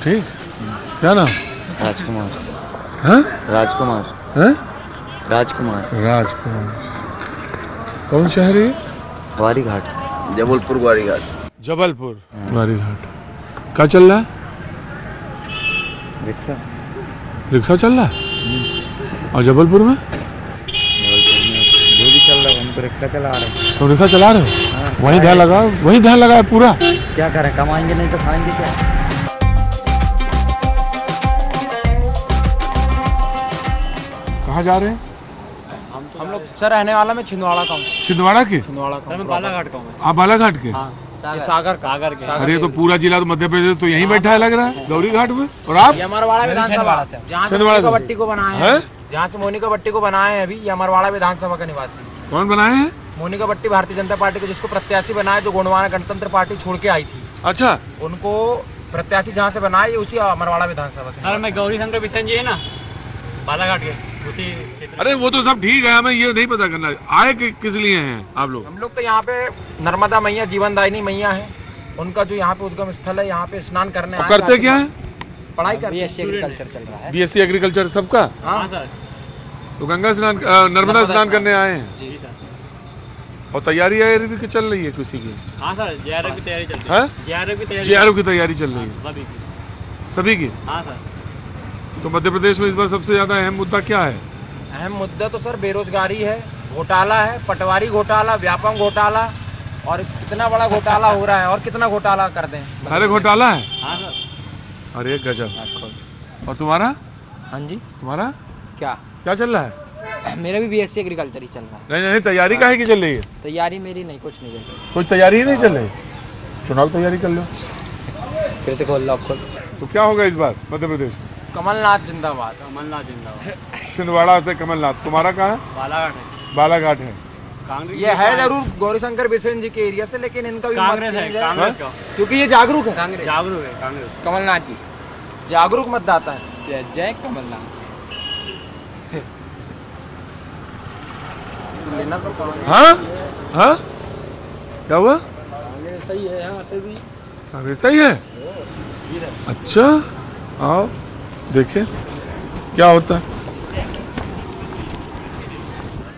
ठीक। क्या नाम? राजकुमार। हैं? राजकुमार। हैं? राजकुमार। राजकुमार। कौन शहर है? ग्वारी घाट। जबलपुर ग्वारी घाट। जबलपुर ग्वारी घाट। क्या चल रहा है? रिक्शा। रिक्शा चल रहा है? और जबलपुर में? जो भी चल रहा है हम तो रिक्शा चला रहे हैं। तो रिक्शा चला रहे हो? वहीं ध्यान लगा, वहीं ध्यान लगा है पूरा। क्या करें, कमाएंगे नहीं तो खाएंगे क्या? कहाँ जा रहे हैं? हम लोग सर रहने वाला में छिंदवाड़ा का हूँ। छिंदवाड़ा के? छिंदवाड़ा का मैं बालाघाट का हूँ। आप बालाघाट के? सागर के। अरे तो पूरा जिला तो मध्य प्रदेश तो यहीं बैठा है लग रहा है, गौरी घाट में। और आप? ये अमरवाड़ा विधानसभा से जहाँ से मोनिका भट्टी को बनाए हैं, जहाँ से मोनिका भट्टी को बनाए हैं अभी, ये अमरवाड़ा विधानसभा का निवासी। कौन बनाए हैं? मोनिका भट्टी भारतीय जनता पार्टी को जिसको प्रत्याशी बनाए, जो गोंडवाना गणतंत्र पार्टी छोड़ के आई थी। अच्छा, उनको प्रत्याशी जहाँ से बनाए उसी अमरवाड़ा विधानसभा से। सर मैं गौरी शंकर बिशन जी है ना, बालाघाट के उसी क्षेत्र। अरे वो तो सब ठीक है, हमें ये नहीं पता करना आए किस लिए हैं आप लोग? हम लोग तो यहाँ पे नर्मदा मैया जीवनदायिनी मैया है, उनका जो यहाँ पे उद्गम स्थल है, यहाँ पे स्नान करने आए। करते क्या है? पढ़ाई करते हैं। बीएससी एग्रीकल्चर चल रहा है। बीएससी एग्रीकल्चर सबका? हाँ सर। तो गंगा स्नान नर्मदा स्नान करने आए हैं जी सर। और तैयारी भी चल रही है किसी की? हाँ सर, जेआरएफ की तैयारी चल रही है। है। जेआरएफ की तैयारी चल रही है सभी की। सभी की? हाँ सर। तो मध्य प्रदेश में इस बार सबसे ज्यादा अहम मुद्दा क्या है? अहम मुद्दा तो सर बेरोजगारी है, घोटाला है, पटवारी घोटाला, व्यापम घोटाला, और कितना बड़ा घोटाला हो रहा है और कितना घोटाला कर दें। सारे घोटाला है? हाँ सर। अरे गजब। और तुम्हारा? हाँ जी। तुम्हारा क्या चल रहा है? मेरा भी बीएससी एग्रीकल्चर ही चल रहा है। नहीं, तैयारी काहे की चल रही है? तैयारी मेरी नहीं, कुछ नहीं चल रही। कुछ तैयारी ही नहीं चल रही? चुनाव तैयारी कर लो। फिर से खोल लो खोल। तो क्या होगा इस बार मध्य प्रदेश में? कमलनाथ जिंदाबाद। कमलनाथ जिंदाबाद। छिंदवाड़ा से कमलनाथ। तुम्हारा कहाँ है? बालाघाट है। बालाघाट है। कांग्रेस ये है जरूर गौरीशंकर बिसेन जी के एरिया से, लेकिन इनका भी कांग्रेस है, कांग्रेस का। क्योंकि ये जागरूक है। कांग्रेस जागरूक है कांग्रेस। कमलनाथ जी जागरूक मतदाता है। जय कमलनाथ। लेना तो हाँ हाँ, क्या हुआ? सही है यहाँ से भी। कांग्रेस सही है? अच्छा, आओ देखें क्या होता है।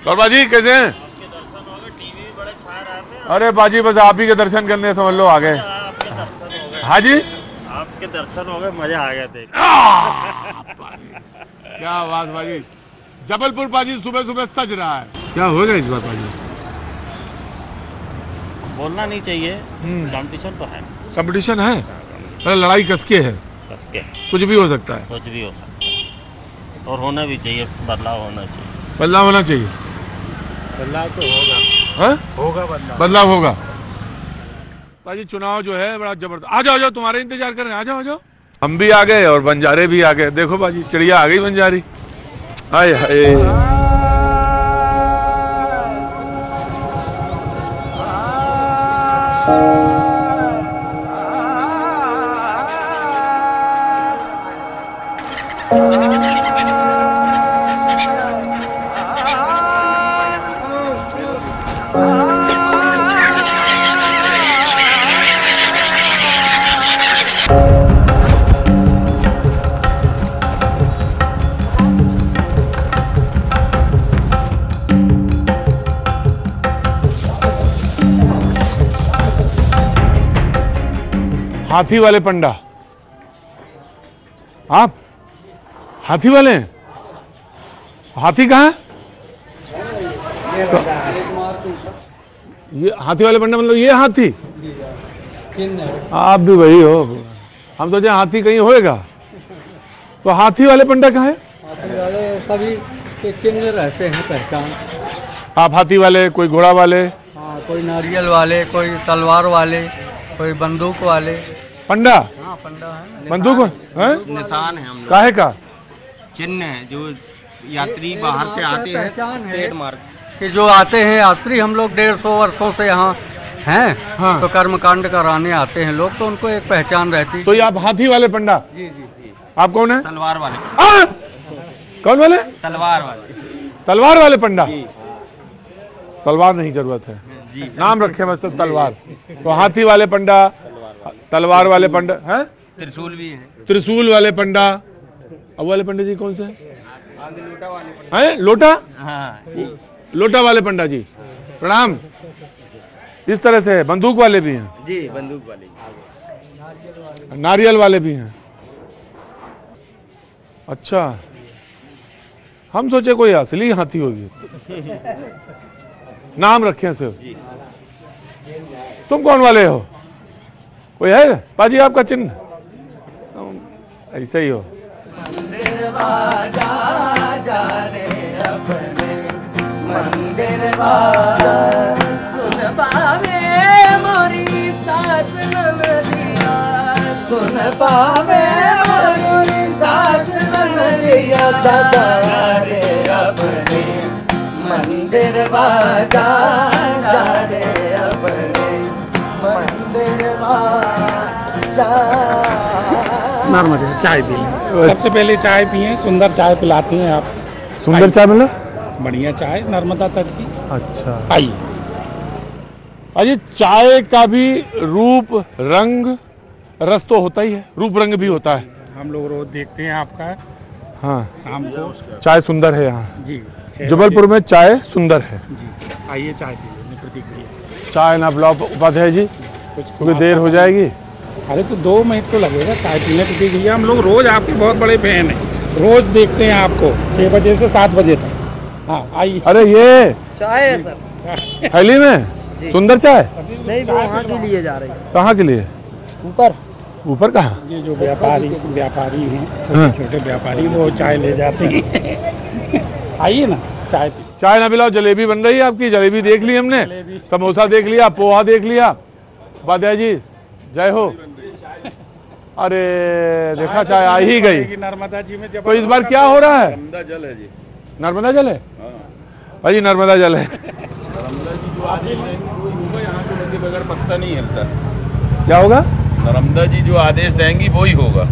और बाजी कैसे हैं? अरे बाजी बस आप ही के दर्शन करने समझ लो आ गए। हाँ जी, आपके दर्शन हो गए, मजा आ गया देख। क्या बात बाजी। जबलपुर बाजी सुबह सुबह सज रहा है। क्या होगा इस बार बाजी? बोलना नहीं चाहिए, कंपटीशन तो है। कंपटीशन है, अरे लड़ाई कसके है, कसके कुछ भी हो सकता है। कुछ भी हो सकता है और होना भी चाहिए, बदलाव होना चाहिए। बदलाव होना चाहिए। बदलाव तो होगा। हाँ? होगा बदलाव होगा। बाजी चुनाव जो है बड़ा जबरदस्त। आ जाओ तुम्हारे इंतजार कर रहे हैं, आ जाओ। हम भी आ गए और बंजारे भी आ गए। देखो बाजी चिड़िया आ गई बंजारी। हाय हाय। हाथी वाले पंडा, आप हाथी वाले हैं? हाथी कहाँ है? ये हाथी वाले पंडा मतलब ये हाथी? आप भी वही हो। हम सोचे हाथी कहीं होएगा। तो हाथी वाले पंडा कहाँ है? हाथी वाले सभी के चिन्ह रहते हैं, पहचान। आप हाथी वाले, कोई घोड़ा वाले? हाँ, कोई नारियल वाले, कोई तलवार वाले, कोई बंदूक वाले। पंडा? हाँ, पंडा है। बंदूक है? निशान है हम लोग। काहे का? चिन्ह है, जो यात्री बाहर से आते हैं, पहचान है ट्रेडमार्क। कि जो आते हैं यात्री, हम लोग 150 वर्षों से यहाँ हैं। हाँ। तो कर्मकांड कराने आते हैं लोग, तो उनको एक पहचान रहती। तो ये आप हाथी वाले पंडा? जी जी जी। आप कौन है? तलवार वाले। कौन वाले? तलवार वाले। तलवार वाले पंडा? तलवार नहीं जरूरत है, नाम रखे बस तो तलवार। तो हाथी वाले पंडा, तलवार वाले पंडा है। त्रिशूल भी है। त्रिशूल वाले पंडा। अब वाले पंडित जी कौन से हैं? लोटा। हाँ लोटा वाले पंडा जी प्रणाम। इस तरह से बंदूक वाले भी हैं जी, बंदूक वाले, नारियल वाले भी हैं। अच्छा, हम सोचे कोई असली हाथी होगी। नाम रखे हैं सिर्फ। तुम कौन वाले हो? कोई है पाजी आपका चिन्ह? ऐसे ही हो। सुन पावे मोरी सास ननदिया जा रे अपने मंदिर बाजा जा रे अपने मंदिर बाजा। नॉर्मल चाय पी लें। सबसे पहले चाय पिए, सुंदर चाय पिलाते हैं आप। सुंदर चाय मतलब बढ़िया चाय नर्मदा तट की। अच्छा आइए। अजी चाय का भी रूप रंग रस तो होता ही है, रूप रंग भी होता है। हम लोग रोज देखते हैं आपका। हाँ, शाम को चाय सुंदर है यहाँ जी। जबलपुर में चाय सुंदर है जी। आइए चाय पी लें प्रतीक भैया। चाय ना पिलाओ उपाध्याय जी, क्योंकि देर हो जाएगी। अरे तो 2 मिनट तो लगेगा चाय पीने प्रतीक भैया। हम लोग रोज आपके बहुत बड़े फैन हैं, रोज देखते हैं आपको 6 बजे से 7 बजे तक। हाँ आइए। अरे ये चाय है सर थैली में सुंदर चाय नहीं, वो वहाँ के लिए जा रही है। कहाँ के लिए? ऊपर ऊपर कहाँ? ये जो व्यापारी हैं, छोटे व्यापारी, वो चाय ले जाते हैं। आइए ना चाय पी। चाय ना पिलाओ, जलेबी बन रही है आपकी। जलेबी देख ली हमने, समोसा देख लिया, पोहा देख लिया। उपाध्याय जी जय हो। अरे देखा चाय आ ही गई। नर्मदा जी में तो इस बार क्या हो रहा है? नर्मदा जल है जी। नर्मदा जल है भाई, नर्मदा जल है। नर्मदा जी जो आदेश देंगी वो होगा, यहाँ से उनके बगैर पत्ता नहीं हिलता। क्या होगा? नर्मदा जी जो आदेश देंगी वो ही होगा,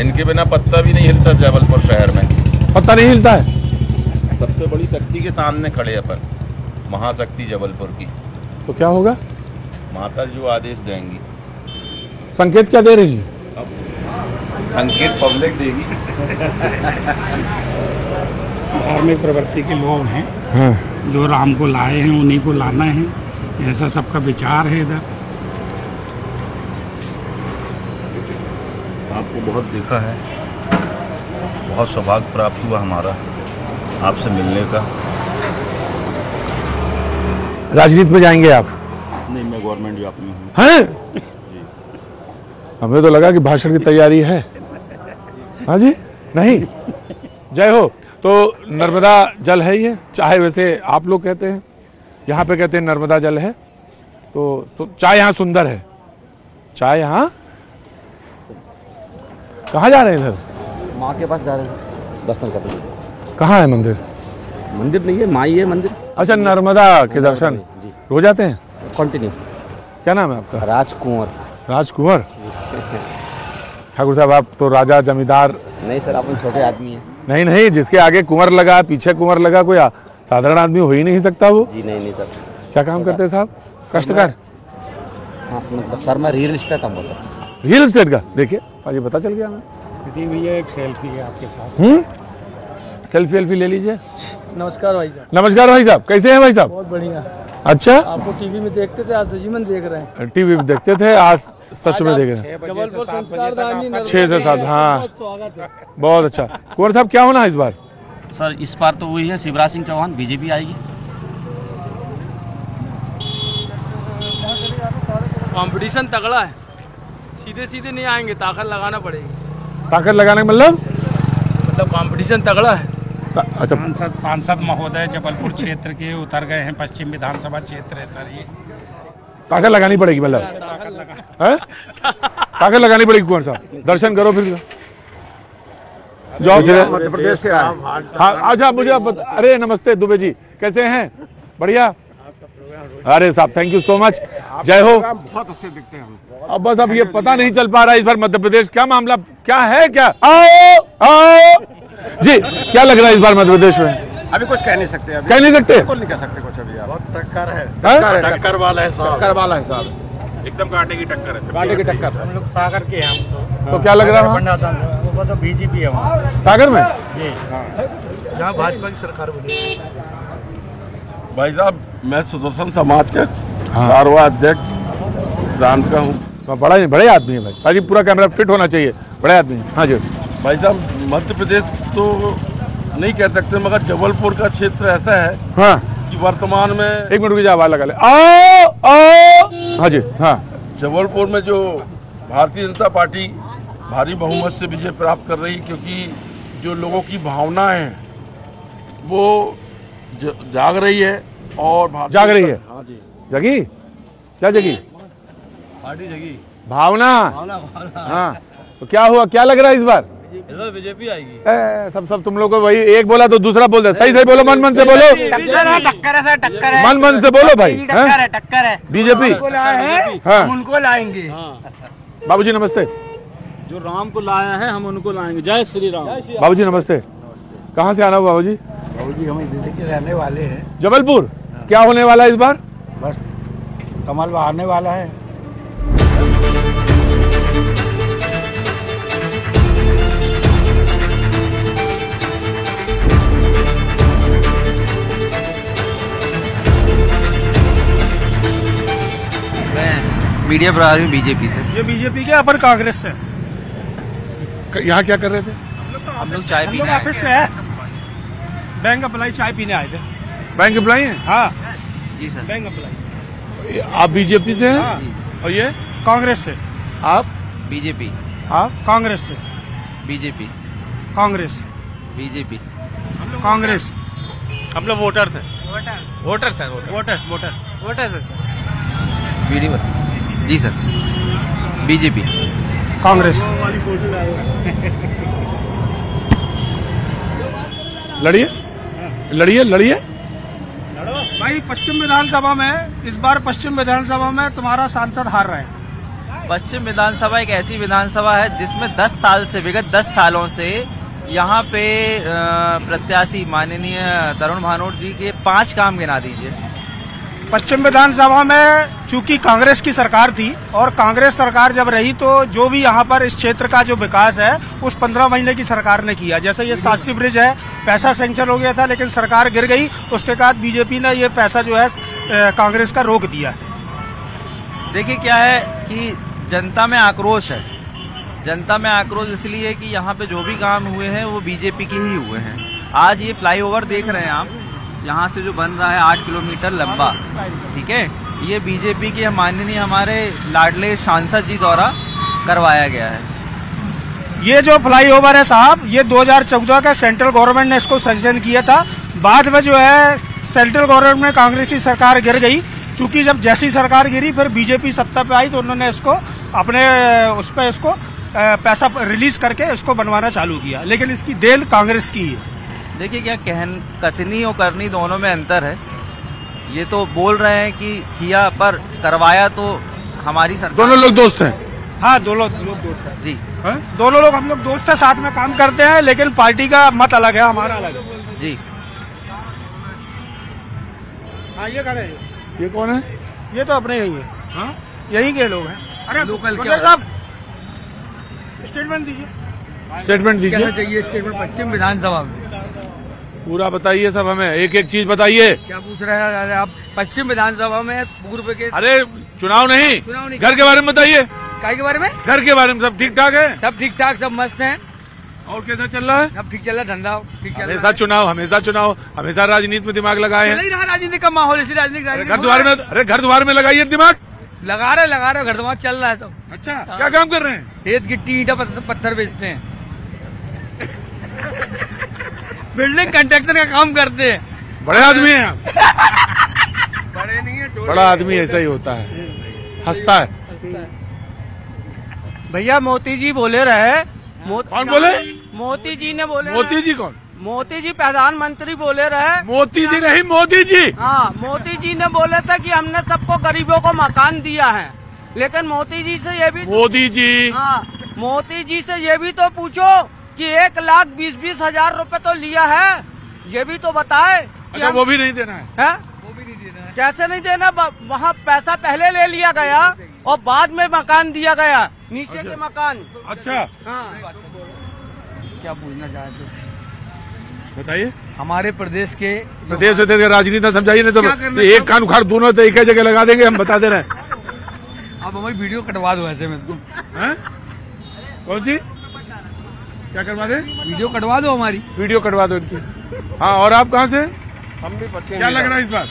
इनके बिना पत्ता भी नहीं हिलता जबलपुर शहर में। पत्ता नहीं हिलता है? सबसे बड़ी शक्ति के सामने खड़े अपन, महाशक्ति जबलपुर की। तो क्या होगा? माता जो आदेश देंगी। संकेत क्या दे रही है? संकेत पब्लिक देगी। धार्मिक प्रवृत्ति के लोग हैं, हाँ। जो राम को लाए हैं उन्हीं को लाना है, ऐसा सबका विचार है इधर। आपको बहुत देखा है, बहुत सौभाग्य प्राप्त हुआ हमारा आपसे मिलने का। राजनीति में जाएंगे आप? नहीं, मैं गवर्नमेंट जॉब में हूँ। हैं? हमें तो लगा कि भाषण की तैयारी है। हाँ जी, नहीं। जय हो। तो नर्मदा जल है ये, चाहे वैसे आप लोग कहते हैं, यहाँ पे कहते हैं नर्मदा जल है। तो चाय यहाँ सुंदर है। चाय यहाँ कहाँ जा रहे हैं? इधर माँ के पास जा रहे हैं दर्शन करने। कहाँ है मंदिर? मंदिर नहीं है, माई है मंदिर। अच्छा, नर्मदा के दर्शन रोज आते हैं? कंटिन्यू। क्या नाम है आपका? राजकुंवर। राजकुंवर। ठाकुर साहब आप तो राजा जमींदार नहीं सर, आप छोटे आदमी हैं। नहीं नहीं, जिसके आगे कुंवर लगा पीछे कुंवर लगा, कोई साधारण आदमी हो ही नहीं सकता वो। जी नहीं सर। क्या काम करते हैं साहब? कष्टकार? हाँ, मतलब सर मैं रियल एस्टेट काम करता हूँ। रियल एस्टेट का? देखिए पाजी पता चल गया हमें। प्रतीक भैया एक सेल्फी है आपके साथ। सेल्फी वेल्फी ले लीजिए। नमस्कार भाई साहब। नमस्कार भाई साहब, कैसे हैं भाई साहब? बहुत बढ़िया। अच्छा, आपको टीवी में देखते थे, आज सजीवन देख रहे हैं। टीवी में देखते थे, आज सच में देख रहे हैं। जबलपुर संस्कारधानी 6 से 7। हाँ, बहुत स्वागत है। बहुत अच्छा। कुंवर साहब क्या होना है इस बार? सर इस बार तो वही है, शिवराज सिंह चौहान बीजेपी आएगी। कंपटीशन तगड़ा है, सीधे सीधे नहीं आएंगे, ताकत लगाना पड़ेगी। ताकत लगाने का मतलब कंपटीशन तगड़ा है। अच्छा, सांसद महोदय जबलपुर क्षेत्र के उतर गए हैं, पश्चिम विधानसभा क्षेत्र है सर ये। ताकत लगानी पड़ेगी मतलब? ताकत लगानी पड़ेगी कुंवर साहब। दर्शन करो फिर जाओ। मध्य प्रदेश से आए। हाँ, अच्छा मुझे आप अरे नमस्ते दुबे जी, कैसे हैं? बढ़िया। अरे साहब थैंक यू सो मच, जय हो। बहुत अच्छे दिखते हैं हम। अब बस अब ये पता नहीं चल पा रहा है इस बार मध्य प्रदेश क्या मामला क्या है? क्या आओ आओ जी, क्या लग रहा है इस बार मध्य प्रदेश में? अभी कुछ कह नहीं सकते। अभी कह नहीं सकते? बिल्कुल नहीं कह सकते कुछ अभी। बहुत टक्कर है। टक्कर वाला है साहब। टक्कर वाला है साहब, एकदम कांटे की टक्कर है। कांटे की टक्कर। हम लोग सागर के हैं, हम तो तो क्या लग रहा है वहाँ? वो तो बीजेपी है वहाँ सागर में जी। यहाँ भाजपा की सरकार बनी। भाई साहब मैं सुदर्शन समाज के हाँ। कारवा अध्यक्ष प्रांत का हूँ। तो बड़े आदमी है भाई पूरा कैमरा फिट होना चाहिए, बड़े आदमी है। हाँ जी भाई साहब मध्य प्रदेश तो नहीं कह सकते मगर जबलपुर का क्षेत्र ऐसा है हाँ कि वर्तमान में एक मिनट रुकिए, आवाज लगा ले। आओ आओ। हाँ जी हाँ जबलपुर में जो भारतीय जनता पार्टी भारी बहुमत से विजय प्राप्त कर रही, क्योंकि जो लोगों की भावनाएं हैं वो जाग रही है और जाग रही है। हाँ जी जगी क्या जगी? पार्टी जगी भावना। भावना हाँ तो क्या हुआ, क्या लग रहा है इस बार? बीजेपी आएगी। सब तुम लोग को वही एक बोला तो दूसरा बोल दे। सही बोलो, मन से बोलो, टक्कर है सर, टक्कर है। मन से बोलो भाई। टक्कर है बीजेपी हाँ हम उनको लाएंगे। बाबूजी नमस्ते। जो राम को लाया है हम उनको लाएंगे। जय श्री राम। बाबूजी नमस्ते। कहाँ से आना हो बाबूजी? बाबूजी हम दिल्ली के रहने वाले हैं। जबलपुर। क्या होने वाला है इस बार? बस कमल बहारने वाला है। मीडिया प्रभारी बीजेपी से। ये बीजेपी के अपर कांग्रेस से। यहाँ क्या कर रहे थे? हम लोग चाय पीने ऑफिस से है, बैंक अप्लाई चाय पीने आए थे। बैंक एम्प्लॉई हैं? हाँ जी सर। Bank apply. आप बीजेपी से हैं? हाँ। और ये कांग्रेस से। आप? बीजेपी। आप? कांग्रेस से। बीजेपी। कांग्रेस। बीजेपी। कांग्रेस। हम लोग वोटर्स हैं। वोटर्स है सर। वीडियो जी सर। बीजेपी। कांग्रेस। लड़िए। भाई पश्चिम विधानसभा में इस बार पश्चिम विधानसभा में तुम्हारा सांसद हार रहा है। पश्चिम विधानसभा एक ऐसी विधानसभा है जिसमें 10 साल से विगत 10 सालों से यहाँ पे प्रत्याशी माननीय तरुण भानोट जी के 5 काम गिना दीजिए। पश्चिम विधानसभा में चूंकि कांग्रेस की सरकार थी और कांग्रेस सरकार जब रही तो जो भी यहाँ पर इस क्षेत्र का जो विकास है उस 15 महीने की सरकार ने किया। जैसे ये शास्त्री ब्रिज है, पैसा सैंक्शन हो गया था लेकिन सरकार गिर गई, उसके बाद बीजेपी ने ये पैसा जो है कांग्रेस का रोक दिया। देखिए क्या है कि जनता में आक्रोश है। जनता में आक्रोश इसलिए कि यहाँ पे जो भी काम हुए हैं वो बीजेपी के ही हुए हैं। आज ये फ्लाईओवर देख रहे हैं आप, यहाँ से जो बन रहा है 8 किलोमीटर लंबा, ठीक है, ये बीजेपी के माननीय हमारे लाडले सांसद जी द्वारा करवाया गया है। ये जो फ्लाईओवर है साहब, ये 2014 का सेंट्रल गवर्नमेंट ने इसको सजेशन किया था। बाद में जो है सेंट्रल गवर्नमेंट में कांग्रेस की सरकार गिर गई। चूंकि जब जैसी सरकार गिरी फिर बीजेपी सत्ता पे आई तो उन्होंने इसको अपने उस पर इसको पैसा रिलीज करके इसको बनवाना चालू किया, लेकिन इसकी देन कांग्रेस की है। देखिए क्या कथनी और करनी दोनों में अंतर है। ये तो बोल रहे हैं कि किया पर करवाया तो हमारी सरकार। दोनों लोग दोस्त हैं? हाँ दोनों लोग दोस्त हैं जी। दोनों लोग हम लोग दोस्त हैं, साथ में काम करते हैं, लेकिन पार्टी का मत अलग है, हमारा अलग है जी। हाँ ये खड़े हैं। ये कौन है? ये तो अपने यही है। हाँ यही के लोग हैं। अरे लोकल क्या साहब स्टेटमेंट दीजिए। स्टेटमेंट दीजिए। क्या चाहिए स्टेटमेंट पश्चिम विधानसभा में? पूरा बताइए सब, हमें एक एक चीज बताइए। क्या पूछ रहे हैं आप? पश्चिम विधानसभा में पूर्व के अरे चुनाव नहीं, घर के बारे में बताइए। काय के बारे में? घर के बारे में सब ठीक ठाक है? सब ठीक ठाक, सब मस्त हैं। और कैसा चल रहा है? सब ठीक चल रहा है, धंधा ठीक चल रहा है। हमेशा चुनाव, हमेशा राजनीति में दिमाग लगाए चल ही रहा राजनीति का माहौल, इसलिए राजनीति घर द्वार में लगाइए दिमाग। लगा रहे घर दिमाग चल रहा है सब। अच्छा क्या काम कर रहे हैं? रेत गिट्टी ईंटा पत्थर बेचते हैं। बिल्डिंग कंस्ट्रक्शन का काम करते हैं। बड़े आदमी हैं आप। बड़े नहीं है, बड़ा आदमी ऐसा ही होता है, हंसता है। भैया मोती जी बोले रहे। कौन बोले? मोती जी ने बोले। मोती जी कौन? मोती जी प्रधानमंत्री बोले रहे। मोती जी नहीं, मोदी जी। हाँ मोती जी ने बोले थे कि हमने सबको गरीबों को मकान दिया है, लेकिन मोती जी से ये भी मोदी जी। हाँ मोती जी से ये भी तो पूछो कि 1,20,000 रुपए तो लिया है, ये भी तो बताए। अच्छा वो भी नहीं देना है? वो भी नहीं देना है। कैसे नहीं देना? वहाँ पैसा पहले ले लिया गया, और बाद में मकान दिया गया, नीचे के मकान। अच्छा, हाँ। क्या पूछना चाहते हो? बताइए। हमारे प्रदेश के राजनीति ना समझाइए, नहीं तो एक कान उखाड़ दोनों तो एक ही जगह लगा देंगे, हम बता दे रहे हैं। आप हमारी वीडियो कटवा दो ऐसे में। कौन सी? क्या करवा दे? वीडियो कटवा दो हमारी। वीडियो कटवा दो इनकी। हाँ, और आप कहाँ से? हम भी पक्के। क्या लग रहा है इस बार?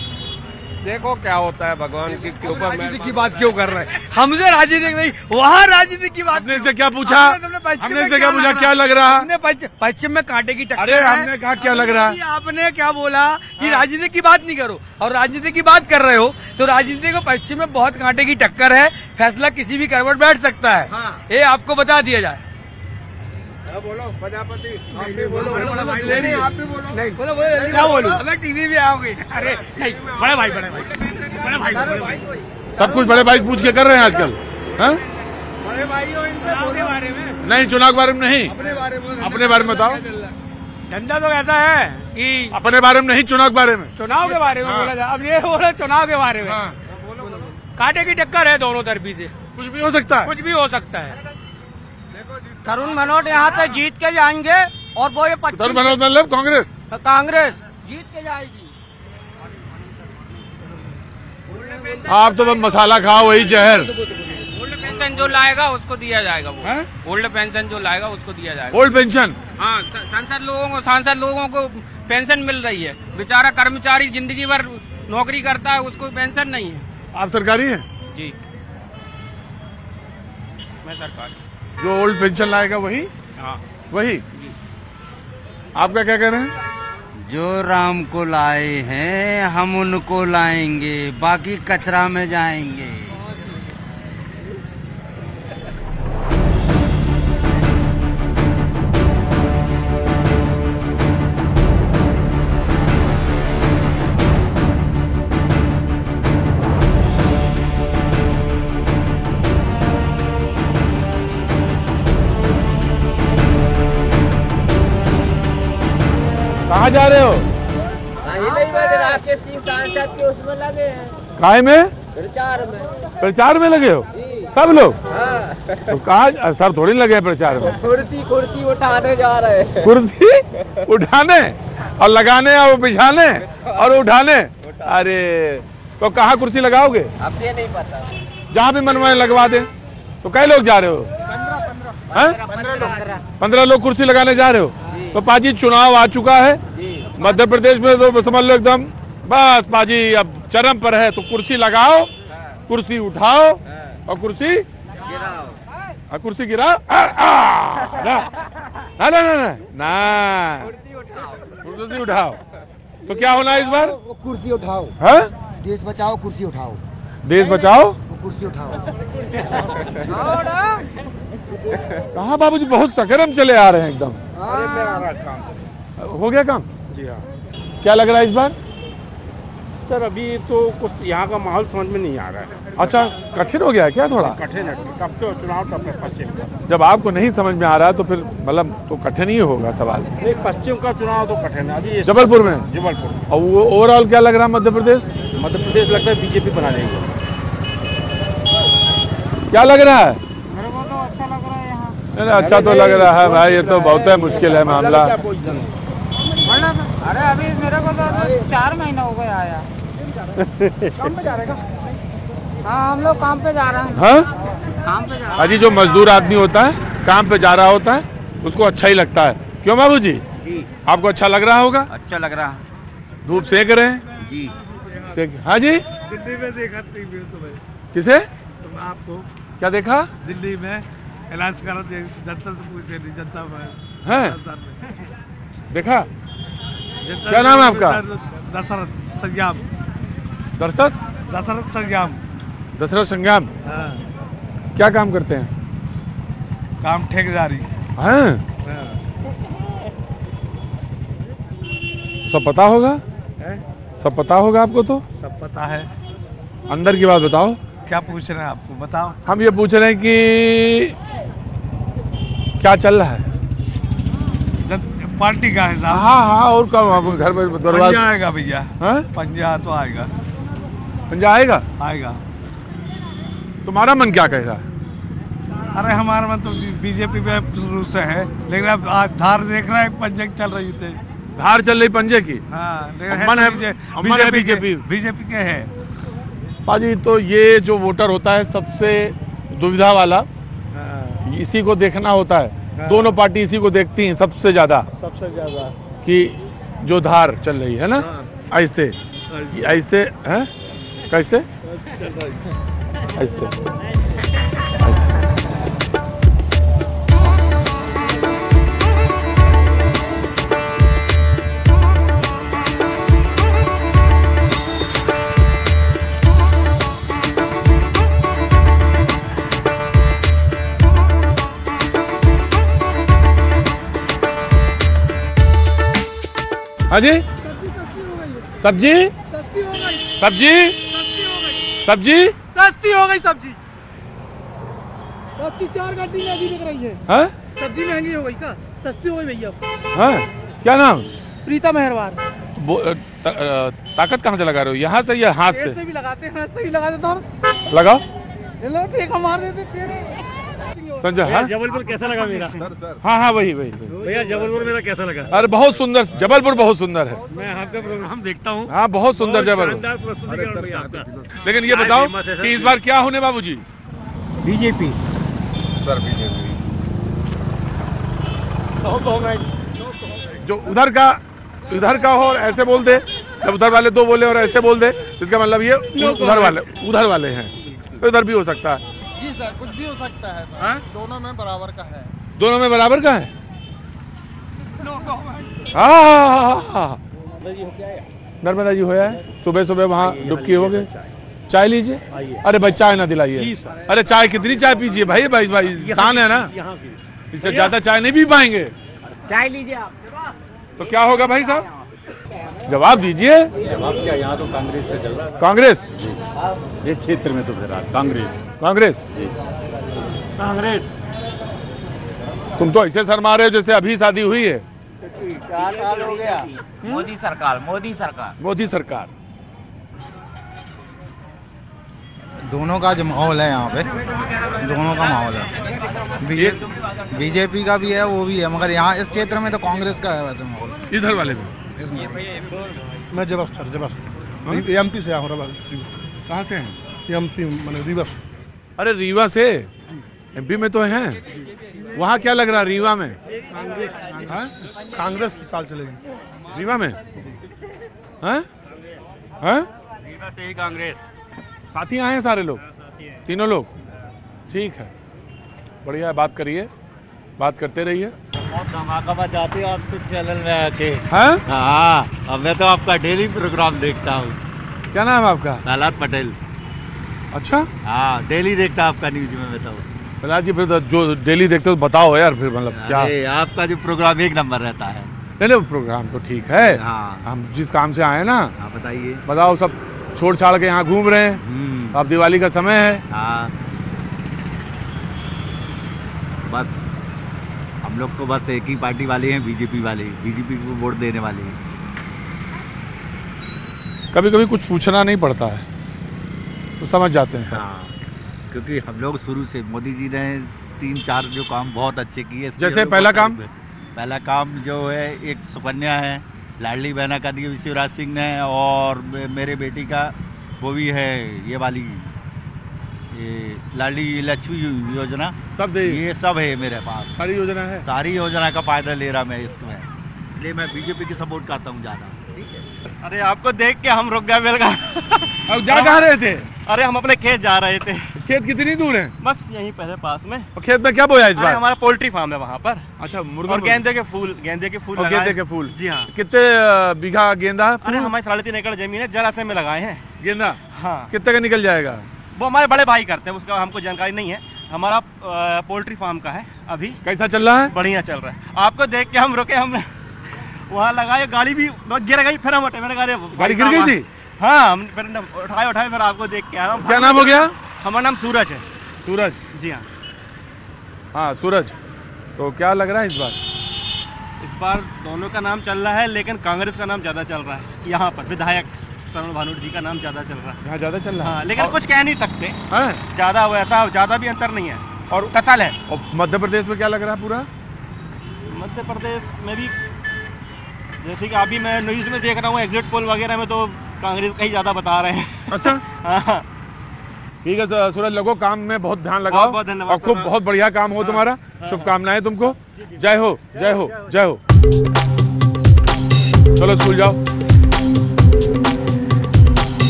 देखो क्या होता है, भगवान के ऊपर। राजनीति की बात क्यों कर रहे हैं? हमसे राजनीति नहीं, वहाँ राजनीति की बात। हमने से क्या पूछा? हमने से क्या पूछा? क्या लग रहा? हमने पश्चिम में कांटे की टक्कर। अरे हमने कहा क्या लग रहा? आपने क्या बोला कि राजनीति की बात नहीं करो, और राजनीति की बात कर रहे हो तो राजनीति को पश्चिम में बहुत कांटे की टक्कर है, फैसला किसी भी करवट बैठ सकता है। ये आपको बता दिया जाए। बोलो प्रजापति, आप भी बोलो। नहीं, आप भी बोलो। नहीं बोलो, क्या बोलूं? मैं टीवी में आओगे। अरे नहीं, बड़े भाई सब कुछ बड़े भाई पूछ के कर रहे हैं आजकल। बड़े भाई चुनाव के बारे में नहीं, चुनाव के बारे में नहीं, अपने बारे में बताओ। धंधा तो ऐसा है कि अपने बारे में नहीं, चुनाव के बारे में। चुनाव के बारे में बोला जाए। अब ये बोलो चुनाव के बारे में। कांटे की टक्कर है दोनों तरफी से, कुछ भी हो सकता है। कुछ भी हो सकता है। तरुण मनोट यहाँ से जीत के जाएंगे, और वो ये तरुण मनोट मतलब कांग्रेस जीत के जाएगी। आप तो बस मसाला खाओ, वही जहर। ओल्ड पेंशन जो लाएगा उसको दिया जाएगा। वो ओल्ड पेंशन जो लाएगा उसको दिया जाएगा। Old pension? हाँ, सांसद लोगों को पेंशन मिल रही है। बेचारा कर्मचारी जिंदगी भर नौकरी करता है, उसको पेंशन नहीं है। आप सरकारी हैं? जी, मैं सरकारी। जो ओल्ड पेंशन लाएगा वही? हाँ, वही। आपका क्या कह रहे हैं? जो राम को लाए हैं हम उनको लाएंगे, बाकी कचरा में जाएंगे। कहाँ जा रहे हो? राकेश सिंह सांसद के उसमें लगे हैं। काय में? प्रचार में लगे हो सब लोग? तो कहाँ सब थोड़ी लगे हैं प्रचार में? कुर्सी उठाने जा रहे हैं। कुर्सी उठाने और लगाने और बिछाने और उठाने। अरे तो कहाँ कुर्सी लगाओगे? अब ये नहीं पता। जहाँ भी मनवाए लगवा दे। तो कई लोग जा रहे हो? 15 लोग कुर्सी लगाने जा रहे हो? तो पाजी चुनाव आ चुका है मध्य प्रदेश में, तो समझ लो एकदम बस पाजी अब चरम पर है। तो कुर्सी लगाओ, कुर्सी उठाओ और कुर्सी गिराओ। कुर्सी गिराओ ना, कुर्सी उठाओ। तो क्या होना है इस बार? कुर्सी उठाओ। है? देश बचाओ, कुर्सी उठाओ। देश बचाओ, कुर्सी उठाओ। कहाँ बाबूजी बहुत सकरम चले आ रहे हैं एकदम। हो गया काम? जी हाँ। क्या लग रहा है इस बार? सर अभी तो कुछ यहाँ का माहौल समझ में नहीं आ रहा है। अच्छा, कठिन हो गया है क्या थोड़ा? कठिन है, कब तो चुनाव टप है पश्चिम का। जब आपको नहीं समझ में आ रहा है तो फिर मतलब तो कठिन ही होगा सवाल। एक पश्चिम का चुनाव तो कठिन है अभी। जबलपुर में? जबलपुर। और वो ओवरऑल क्या लग रहा है मध्य प्रदेश? मध्य प्रदेश लगता है बीजेपी बना लेगी। क्या लग रहा है? मेरे को तो अच्छा लग रहा है यहाँ। नहीं, अच्छा तो लग रहा है भाई, ये तो बहुत है मुश्किल है मामला। अरे अभी मेरे को तो 4 महीना हो गया आया। काम पे जा रहे हैं? हाँ, हम लोग काम पे जा रहे हैं। हाँ, काम पे जा रहे हैं। अजी जो मजदूर आदमी होता है काम पे जा रहा होता है उसको अच्छा ही लगता है। क्यों बाबू जी, आपको अच्छा लग रहा होगा? अच्छा लग रहा है। धूप सेक रहे हैं जी? सेक। हाँ जी, दिल्ली में देखा तुम्हें। किसे? तुम आपको क्या देखा? दिल्ली में इलाज करा, जनता से पूछे नहीं, जनता है देखा? क्या नाम है आपका? दशरथ संग्राम। दशरथ संग्राम। दशरथ संग्राम। क्या काम करते हैं? काम ठेकेदारी। हाँ, सब पता होगा? सब पता होगा आपको? तो सब पता है। अंदर की बात बताओ। क्या पूछ रहे हैं आपको बताओ। हम ये पूछ रहे हैं कि क्या चल रहा है पार्टी का हिसाब। हाँ, और कब घर में पंजा आएगा भैया। हाँ, पंजा तो आएगा। पंजा आएगा? आएगा। तुम्हारा मन क्या कह रहा है? अरे हमारा मन तो बीजेपी पे शुरू से है, लेकिन अब आज धार देख रहा है, पंजे चल रही थी, धार चल रही पंजे की। हाँ, मन है बीजेपी के है। पाजी, तो ये जो वोटर होता है सबसे दुविधा वाला, इसी को देखना होता है। दोनों पार्टी इसी को देखती हैं सबसे ज्यादा कि जो धार चल रही है ना, ऐसे ऐसे हैं, कैसे ऐसे हाँ जी, सब्जी सब्जी सब्जी सस्ती हो गई सब्जी। बस की 4 गाड़ी महंगी बिक रही है। हाँ? सब्जी महंगी हो गई का, सस्ती हो गई भैया। हाँ? क्या नाम? प्रीता मेहरबान। ताकत कहाँ से लगा रहे हो? यहाँ से या हाथ से? से भी लगाते हैं, हाथ से भी लगाते तो लगाओ। ठीक मार देते। संजय, हाँ? जबलपुर कैसा लगा मेरा? हाँ हाँ वही भैया जबलपुर मेरा कैसा लगा? अरे बहुत सुंदर, जबलपुर बहुत सुंदर है। मैं आपका प्रोग्राम देखता हूँ। हाँ बहुत सुंदर जबलपुर। लेकिन ये बताओ कि इस बार क्या होने बाबूजी? बीजेपी। Sir BJP. जो उधर का हो और ऐसे बोल दे, जब उधर वाले दो बोले और ऐसे बोल दे, इसका मतलब ये उधर वाले हैं। उधर भी हो सकता है जी सर, कुछ भी हो सकता है सर। हाँ? दोनों में बराबर का है। दोनों में बराबर का है। हाँ, नर्मदा जी होया है, सुबह सुबह वहाँ डुबकी हो गए। चाय लीजिए। अरे भाई चाय ना दिलाइए। अरे चाय कितनी चाय पीजिए भाई, भाई भाई इंसान है ना, इससे ज्यादा चाय नहीं पी पाएंगे। चाय लीजिए आप। तो क्या होगा भाई साहब, जवाब दीजिए। जवाब क्या, यहाँ तो कांग्रेस का चल रहा है। कांग्रेस इस क्षेत्र में तो फिलहाल कांग्रेस। तुम तो ऐसे शर्मा रहे हो जैसे अभी शादी हुई है। 4 साल हो गया। मोदी सरकार। दोनों का जो माहौल है यहाँ पे, दोनों का माहौल है। बीजेपी का भी है, वो भी है, मगर यहाँ इस क्षेत्र में तो कांग्रेस का है वैसे माहौल। इधर वाले में मैं जबस एमपी से आया हूँ। कहाँ से हैं? एमपी मैंने रीवा से। अरे रीवा से, एमपी में तो हैं। वहाँ क्या लग रहा है रीवा में? कांग्रेस साल चलेगी रीवा में। हाँ? हाँ? रीवा से ही कांग्रेस। साथी आए हैं सारे लोग, तीनों लोग। ठीक है, बढ़िया है, बात करिए, बात करते रहिए। बहुत धमाका मचाते हो आप तो चैनल में आके। हाँ? हाँ, अब मैं तो आपका डेली प्रोग्राम देखता हूँ। क्या नाम है आपका? प्रहलाद पटेल। अच्छा, हाँ डेली देखता आपका न्यूज में मैं तो। प्रहलाद जी, फिर जो डेली देखते हो बताओ यार, फिर मतलब क्या? आपका जो प्रोग्राम 1 नंबर रहता है। नहीं, प्रोग्राम तो ठीक है। हाँ। हम जिस काम से आए ना, बताइए। बताओ, सब छोड़ छाड़ के यहाँ घूम रहे हैं। अब दिवाली का समय है। हाँ। बस हम लोग तो बस एक ही पार्टी वाले हैं, बीजेपी वाले। बीजेपी को वोट देने वाले हैं। कभी कभी कुछ पूछना नहीं पड़ता है तो समझ जाते हैं सर। हाँ, क्योंकि हम लोग शुरू से मोदी जी ने 3-4 जो काम बहुत अच्छे किए। जैसे पहला काम जो है, एक सुकन्या है, लाडली बहना का दिया शिवराज सिंह ने, और मेरे बेटी का वो भी है, ये वाली लाडली लक्ष्मी योजना, सब ये सब है मेरे पास। सारी योजना है, सारी योजना का फायदा ले रहा मैं इसमें, इसलिए मैं बीजेपी की सपोर्ट करता हूँ ज़्यादा। अरे आपको देख के हम रुक गए बेलगा। अब जा कहाँ रहे थे? अरे हम अपने खेत जा रहे थे। खेत कितनी दूर है? बस यहीं पहले पास में। और खेत में क्या बोया इस बार? हमारा पोल्ट्री फार्म है वहाँ पर। अच्छा, मुर्गा और गेंदे के फूल गेंदे के फूल। जी हाँ। कितने बीघा गेंदा? अरे हमारी 3.5 एकड़ जमीन है, जरासे में लगाए हैं गेंदा। हाँ। कितने का निकल जाएगा? वो हमारे बड़े भाई करते हैं, उसका हमको जानकारी नहीं है। हमारा पोल्ट्री फार्म का है। अभी कैसा चल रहा है? बढ़िया चल रहा है। आपको देख के हम रुके, हमने वहाँ लगाए, गाड़ी भी गिर गई, फिर हम हटे। मैंने गाड़ी गिर गई थी? हाँ, हम फिर उठाए फिर आपको देख के आया। क्या नाम हो गया? हमारा नाम सूरज है। सूरज? जी हाँ। हाँ सूरज, तो क्या लग रहा है इस बार? इस बार दोनों का नाम चल रहा है, लेकिन कांग्रेस का नाम ज़्यादा चल रहा है यहाँ पर। विधायक तरुण भानोट जी का नाम ज़्यादा चल रहा है। यहाँ ज़्यादा चल रहा है। हाँ, लेकिन कुछ कह नहीं सकते, हाँ? ज़्यादा वैसा ज़्यादा भी अंतर नहीं है और फसल है। और मध्य प्रदेश में क्या लग रहा है पूरा? मध्य प्रदेश में भी जैसे कि अभी मैं न्यूज़ में देख रहा हूँ, एग्जिट पोल वगैरह में तो कांग्रेस का ही ज़्यादा बता रहे हैं। अच्छा। हाँ ठीक है सूरज, लगो काम में बहुत ध्यान लगाओ और खूब बहुत बढ़िया काम हो तुम्हारा। शुभकामनाएं तुमको। जय हो, जय हो, जय हो। चलो स्कूल जाओ।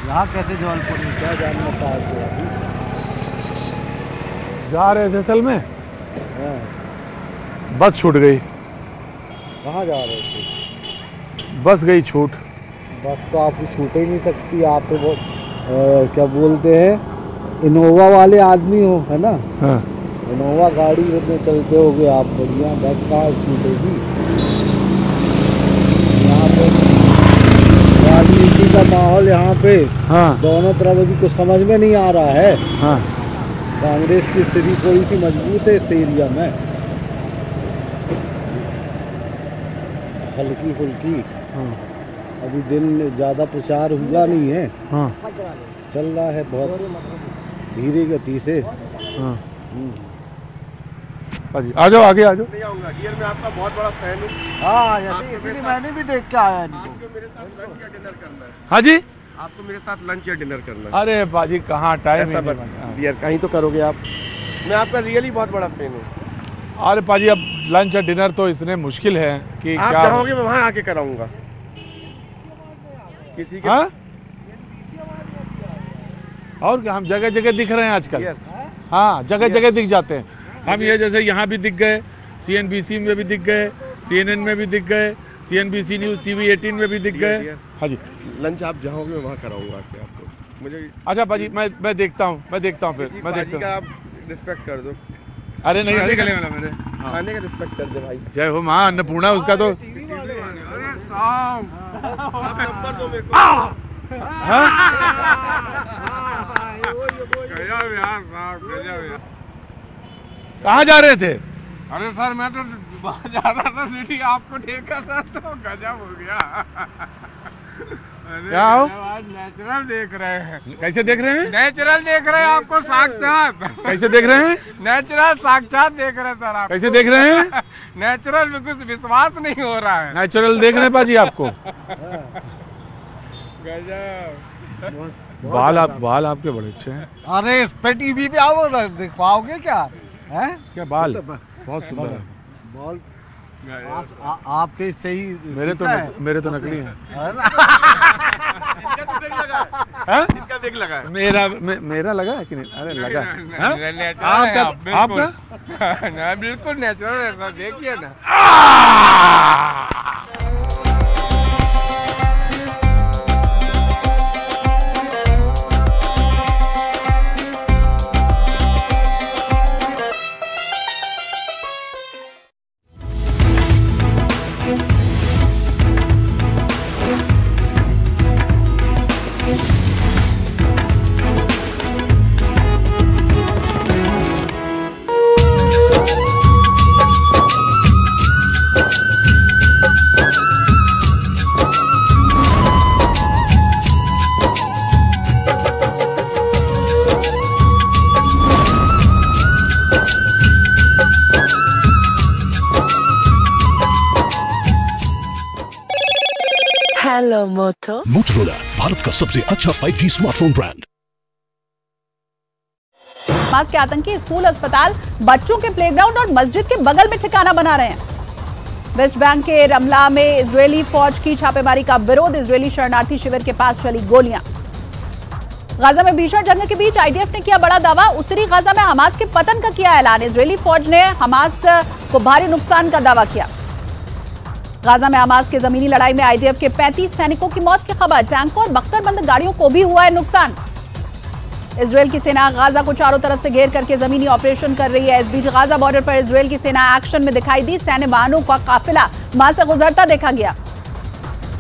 यहाँ कैसे जबलपुर में क्या जानना चाहते हो? जा रहे थे असल में, बस छूट गई। कहाँ जा रहे थे? बस गई छूट। बस तो आपकी छूट ही नहीं सकती, आप तो बहुत क्या बोलते हैं, इनोवा वाले आदमी हो, है ना? हाँ। इनोवा गाड़ी में चलते होगे आप, बढ़िया। बस कहाँ छूटेगी? यहाँ पे राजनीति का माहौल यहाँ पे, हाँ। दोनों तरफ अभी कुछ समझ में नहीं आ रहा है। हाँ। कांग्रेस की स्थिति थोड़ी सी मजबूत है इस एरिया में, हल्की फुल्की। हाँ। अभी दिन ज़्यादा प्रचार हुआ नहीं है। हाँ। चल रहा है बहुत धीरे गति से। हाँ। आ जाओ, आगे आ जाओ। नहीं आऊँगा, रियल में आपका बहुत बड़ा फैन हूँ। हाँ, इसीलिए मैंने भी देख के आया इनको। आपको मेरे साथ लंच या डिनर करना है? हाँ जी, आपको मेरे साथ लंच या डिनर करना है? अरे बाजी कहाँ टाइम है? डियर कहीं तो करोगे आप, मैं आपका रियली बहुत बड़ा फैन हूँ। अरे पाजी अब लंच या डिनर तो इसने मुश्किल है कि आप क्या चाहोगे मैं वहाँ आके कराऊंगा किसी के। हाँ? और क्या, हम जगह जगह दिख रहे हैं आजकल। हाँ, जगह जगह दिख जाते हैं हम। ये जैसे यहाँ भी दिख गए, CNBC में भी दिख गए, CNN में भी दिख गए, CNBC न्यूज़ TV 18 में भी दिख गए। हाँ जी, लंच आप चाहोगे मैं वहाँ कराऊंगा आके आपको। मुझे अच्छा पाजी, मैं देखता हूँ फिर, मैं देखता हूँ। आप रिस्पेक्ट कर दो। अरे नहीं, अरे गले वाला मेरे खाने का रिस्पेक्ट कर दे भाई। जय हो माँ अन्नपूर्णा, उसका तो आप नंबर दो मेरे को। कहाँ जा रहे थे? अरे सर मैं तो बाहर जा रहा था सिटी, आपको देखा था तो गजब हो गया। अरे क्या हो? आज नेचुरल देख रहे हैं। कैसे देख रहे हैं? नेचुरल देख रहे हैं आपको, साक्षात। कैसे देख रहे हैं? नेचुरल साक्षात देख रहे हैं सर आप। कैसे देख रहे हैं? नेचुरल में कुछ विश्वास नहीं हो रहा है। नेचुरल देख रहे हैं पाजी आपको। गजब। बाल आपके बड़े अच्छे हैं। अरे इस पे टीवी पे आओ, दिखवाओगे क्या है? क्या बाल बहुत सुंदर है। बाल आपके सही मेरे तो नकली हैं। इनका बिग लगा है। मेरा लगा है कि नहीं? अरे लगा है। आपका बिल्कुल नेचुरल है, देखिए ना। हेलो मोटो। मोटोरोला भारत का सबसे अच्छा 5G स्मार्टफोन ब्रांड। हमास के आतंकी स्कूल, अस्पताल, बच्चों के प्लेग्राउंड और मस्जिद के बगल में ठिकाना बना रहे हैं। वेस्ट बैंक के रमला में इजरायली फौज की छापेमारी का विरोध, इजरायली शरणार्थी शिविर के पास चली गोलियां। गाजा में भीषण जंग के बीच IDF ने किया बड़ा दावा, उत्तरी गाजा में हमास के पतन का किया ऐलान। इजरायली फौज ने हमास को भारी नुकसान का दावा किया। गाजा में हमास के जमीनी लड़ाई में IDF के 35 सैनिकों की मौत की खबर, टैंकों और बख्तरबंद गाड़ियों को भी हुआ है नुकसान। इजरायल की सेना गाजा को चारों तरफ से घेर करके जमीनी ऑपरेशन कर रही है। इस बीच गाजा बॉर्डर पर इजरायल की सेना एक्शन में दिखाई दी, सैन्य वाहनों का काफिला वहां से गुजरता देखा गया।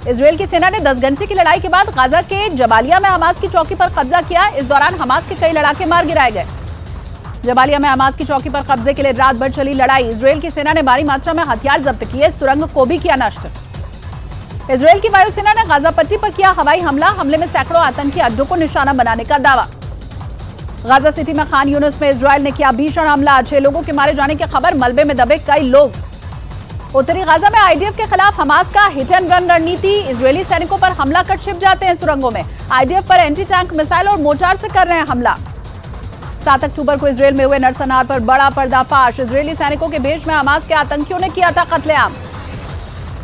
इजरायल की सेना ने 10 घंटे की लड़ाई के बाद गाजा के जबालिया में हमास की चौकी पर कब्जा किया। इस दौरान हमास के कई लड़ाके मार गिराए गए। जबालिया में हमास की चौकी पर कब्जे के लिए रात भर चली लड़ाई। इजरायल की सेना ने भारी मात्रा में हथियार जब्त किए, सुरंग को भी किया नष्ट। इजरायल की वायुसेना ने गाजा पट्टी पर किया हवाई हमला, हमले में सैकड़ों आतंकी अड्डों को निशाना बनाने का दावा। गाजा सिटी में खान यूनिस में इजरायल ने किया भीषण हमला, 6 लोगों के मारे जाने की खबर, मलबे में दबे कई लोग। उत्तरी गाजा में आईडीएफ के खिलाफ हमास का हिट एंड रन रणनीति, इजरायली सैनिकों पर हमला कर छिप जाते हैं सुरंगों में। आईडीएफ पर एंटी टैंक मिसाइल और मोर्टार से कर रहे हैं हमला। 7 अक्टूबर को इजरायल में हुए नरसंहार पर बड़ा पर्दाफाश, इजरायली सैनिकों के भेष में हमास के आतंकियों ने किया था कत्लेआम।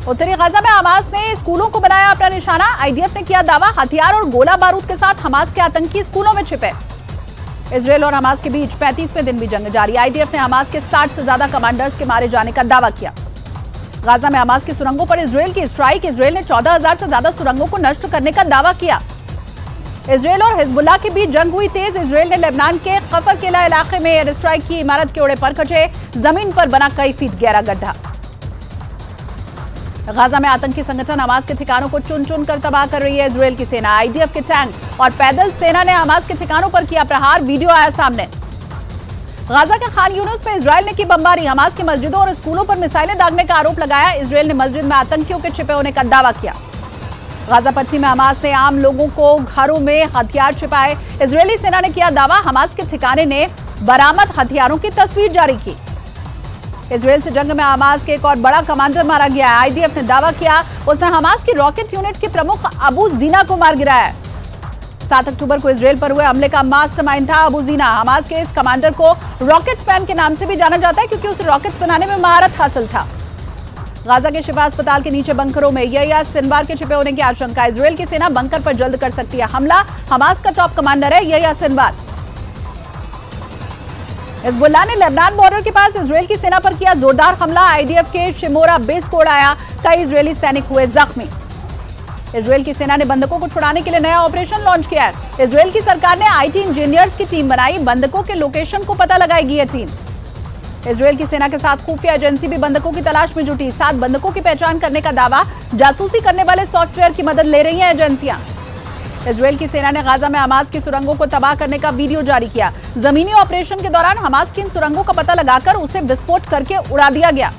उत्तरी गाजा में हमास ने स्कूलों को बनाया अपना निशाना, आईडीएफ ने किया दावा हथियार और गोला बारूद के साथ हमास के आतंकी स्कूलों में छिपे। इजरायल और हमास के बीच 35वें दिन भी जंग जारी, आईडीएफ ने हमास के 60 से ज्यादा कमांडर्स के मारे जाने का दावा किया। गाजा में हमास की सुरंगों पर इजरायल की स्ट्राइक, इजरायल ने 14,000 से ज्यादा सुरंगों को नष्ट करने का दावा किया। इजरायल और हिजबुल्लाह के बीच जंग हुई तेज, इजरायल ने लेबनान के कफर किला इलाके में एयर स्ट्राइक की, इमारत के ओड़े पर कचे, जमीन पर बना कई फीट गहरा गड्ढा। गाजा में आतंकी संगठन हमास के ठिकानों को चुन चुन कर तबाह कर रही है इजरायल की सेना। आईडीएफ के टैंक और पैदल सेना ने हमास के ठिकानों पर किया प्रहार, वीडियो आया सामने। गाजा के खान यूनिस में इजरायल ने की बमबारी, हमास की मस्जिदों और स्कूलों पर मिसाइलें दागने का आरोप लगाया। इजरायल ने मस्जिद में आतंकियों के छिपे होने का दावा किया। गाजा पट्टी में हमास ने आम लोगों को घरों में हथियार छिपाए, इजरायली सेना ने किया दावा, हमास के ठिकाने ने बरामद हथियारों की तस्वीर जारी की। इजरायल से जंग में हमास के एक और बड़ा कमांडर मारा गया है। आईडीएफ ने दावा किया उसने हमास की रॉकेट यूनिट के प्रमुख अबू जीना को मार गिराया। 7 अक्टूबर को इजरायल पर हुए हमले का मास्टरमाइंड था अबू जीना। हमास के इस कमांडर को रॉकेट मैन के नाम से भी जाना जाता है क्योंकि उसे रॉकेट्स बनाने में महारत हासिल था। गाजा के शिफा अस्पताल के नीचे बंकरों में यह्या सिनवार के छिपे होने की आशंका, इजरायल की सेना बंकर पर जल्द कर सकती है हमला। हमास का टॉप कमांडर है यह्या सिनवार। हिजबुल्लाह ने लेबनान बॉर्डर के पास इजरायल की सेना पर किया जोरदार हमला, आईडीएफ के शिमोरा बेस को उड़ाया, कई इजरायली सैनिक हुए जख्मी। इजरायल की सेना ने बंधकों को छुड़ाने के लिए नया ऑपरेशन लॉन्च किया है। इजरायल की सरकार ने आईटी इंजीनियर्स की टीम बनाई, बंधकों के लोकेशन को पता लगाएगी यह टीम। इजरायल की सेना के साथ खुफिया एजेंसी भी बंधकों की तलाश में जुटी, 7 बंधकों की पहचान करने का दावा, जासूसी करने वाले सॉफ्टवेयर की मदद ले रही हैं एजेंसियां। इजरायल की सेना ने गाजा में हमास की सुरंगों को तबाह करने का वीडियो जारी किया। जमीनी ऑपरेशन के दौरान हमास की इन सुरंगों का पता लगाकर उसे विस्फोट करके उड़ा दिया गया।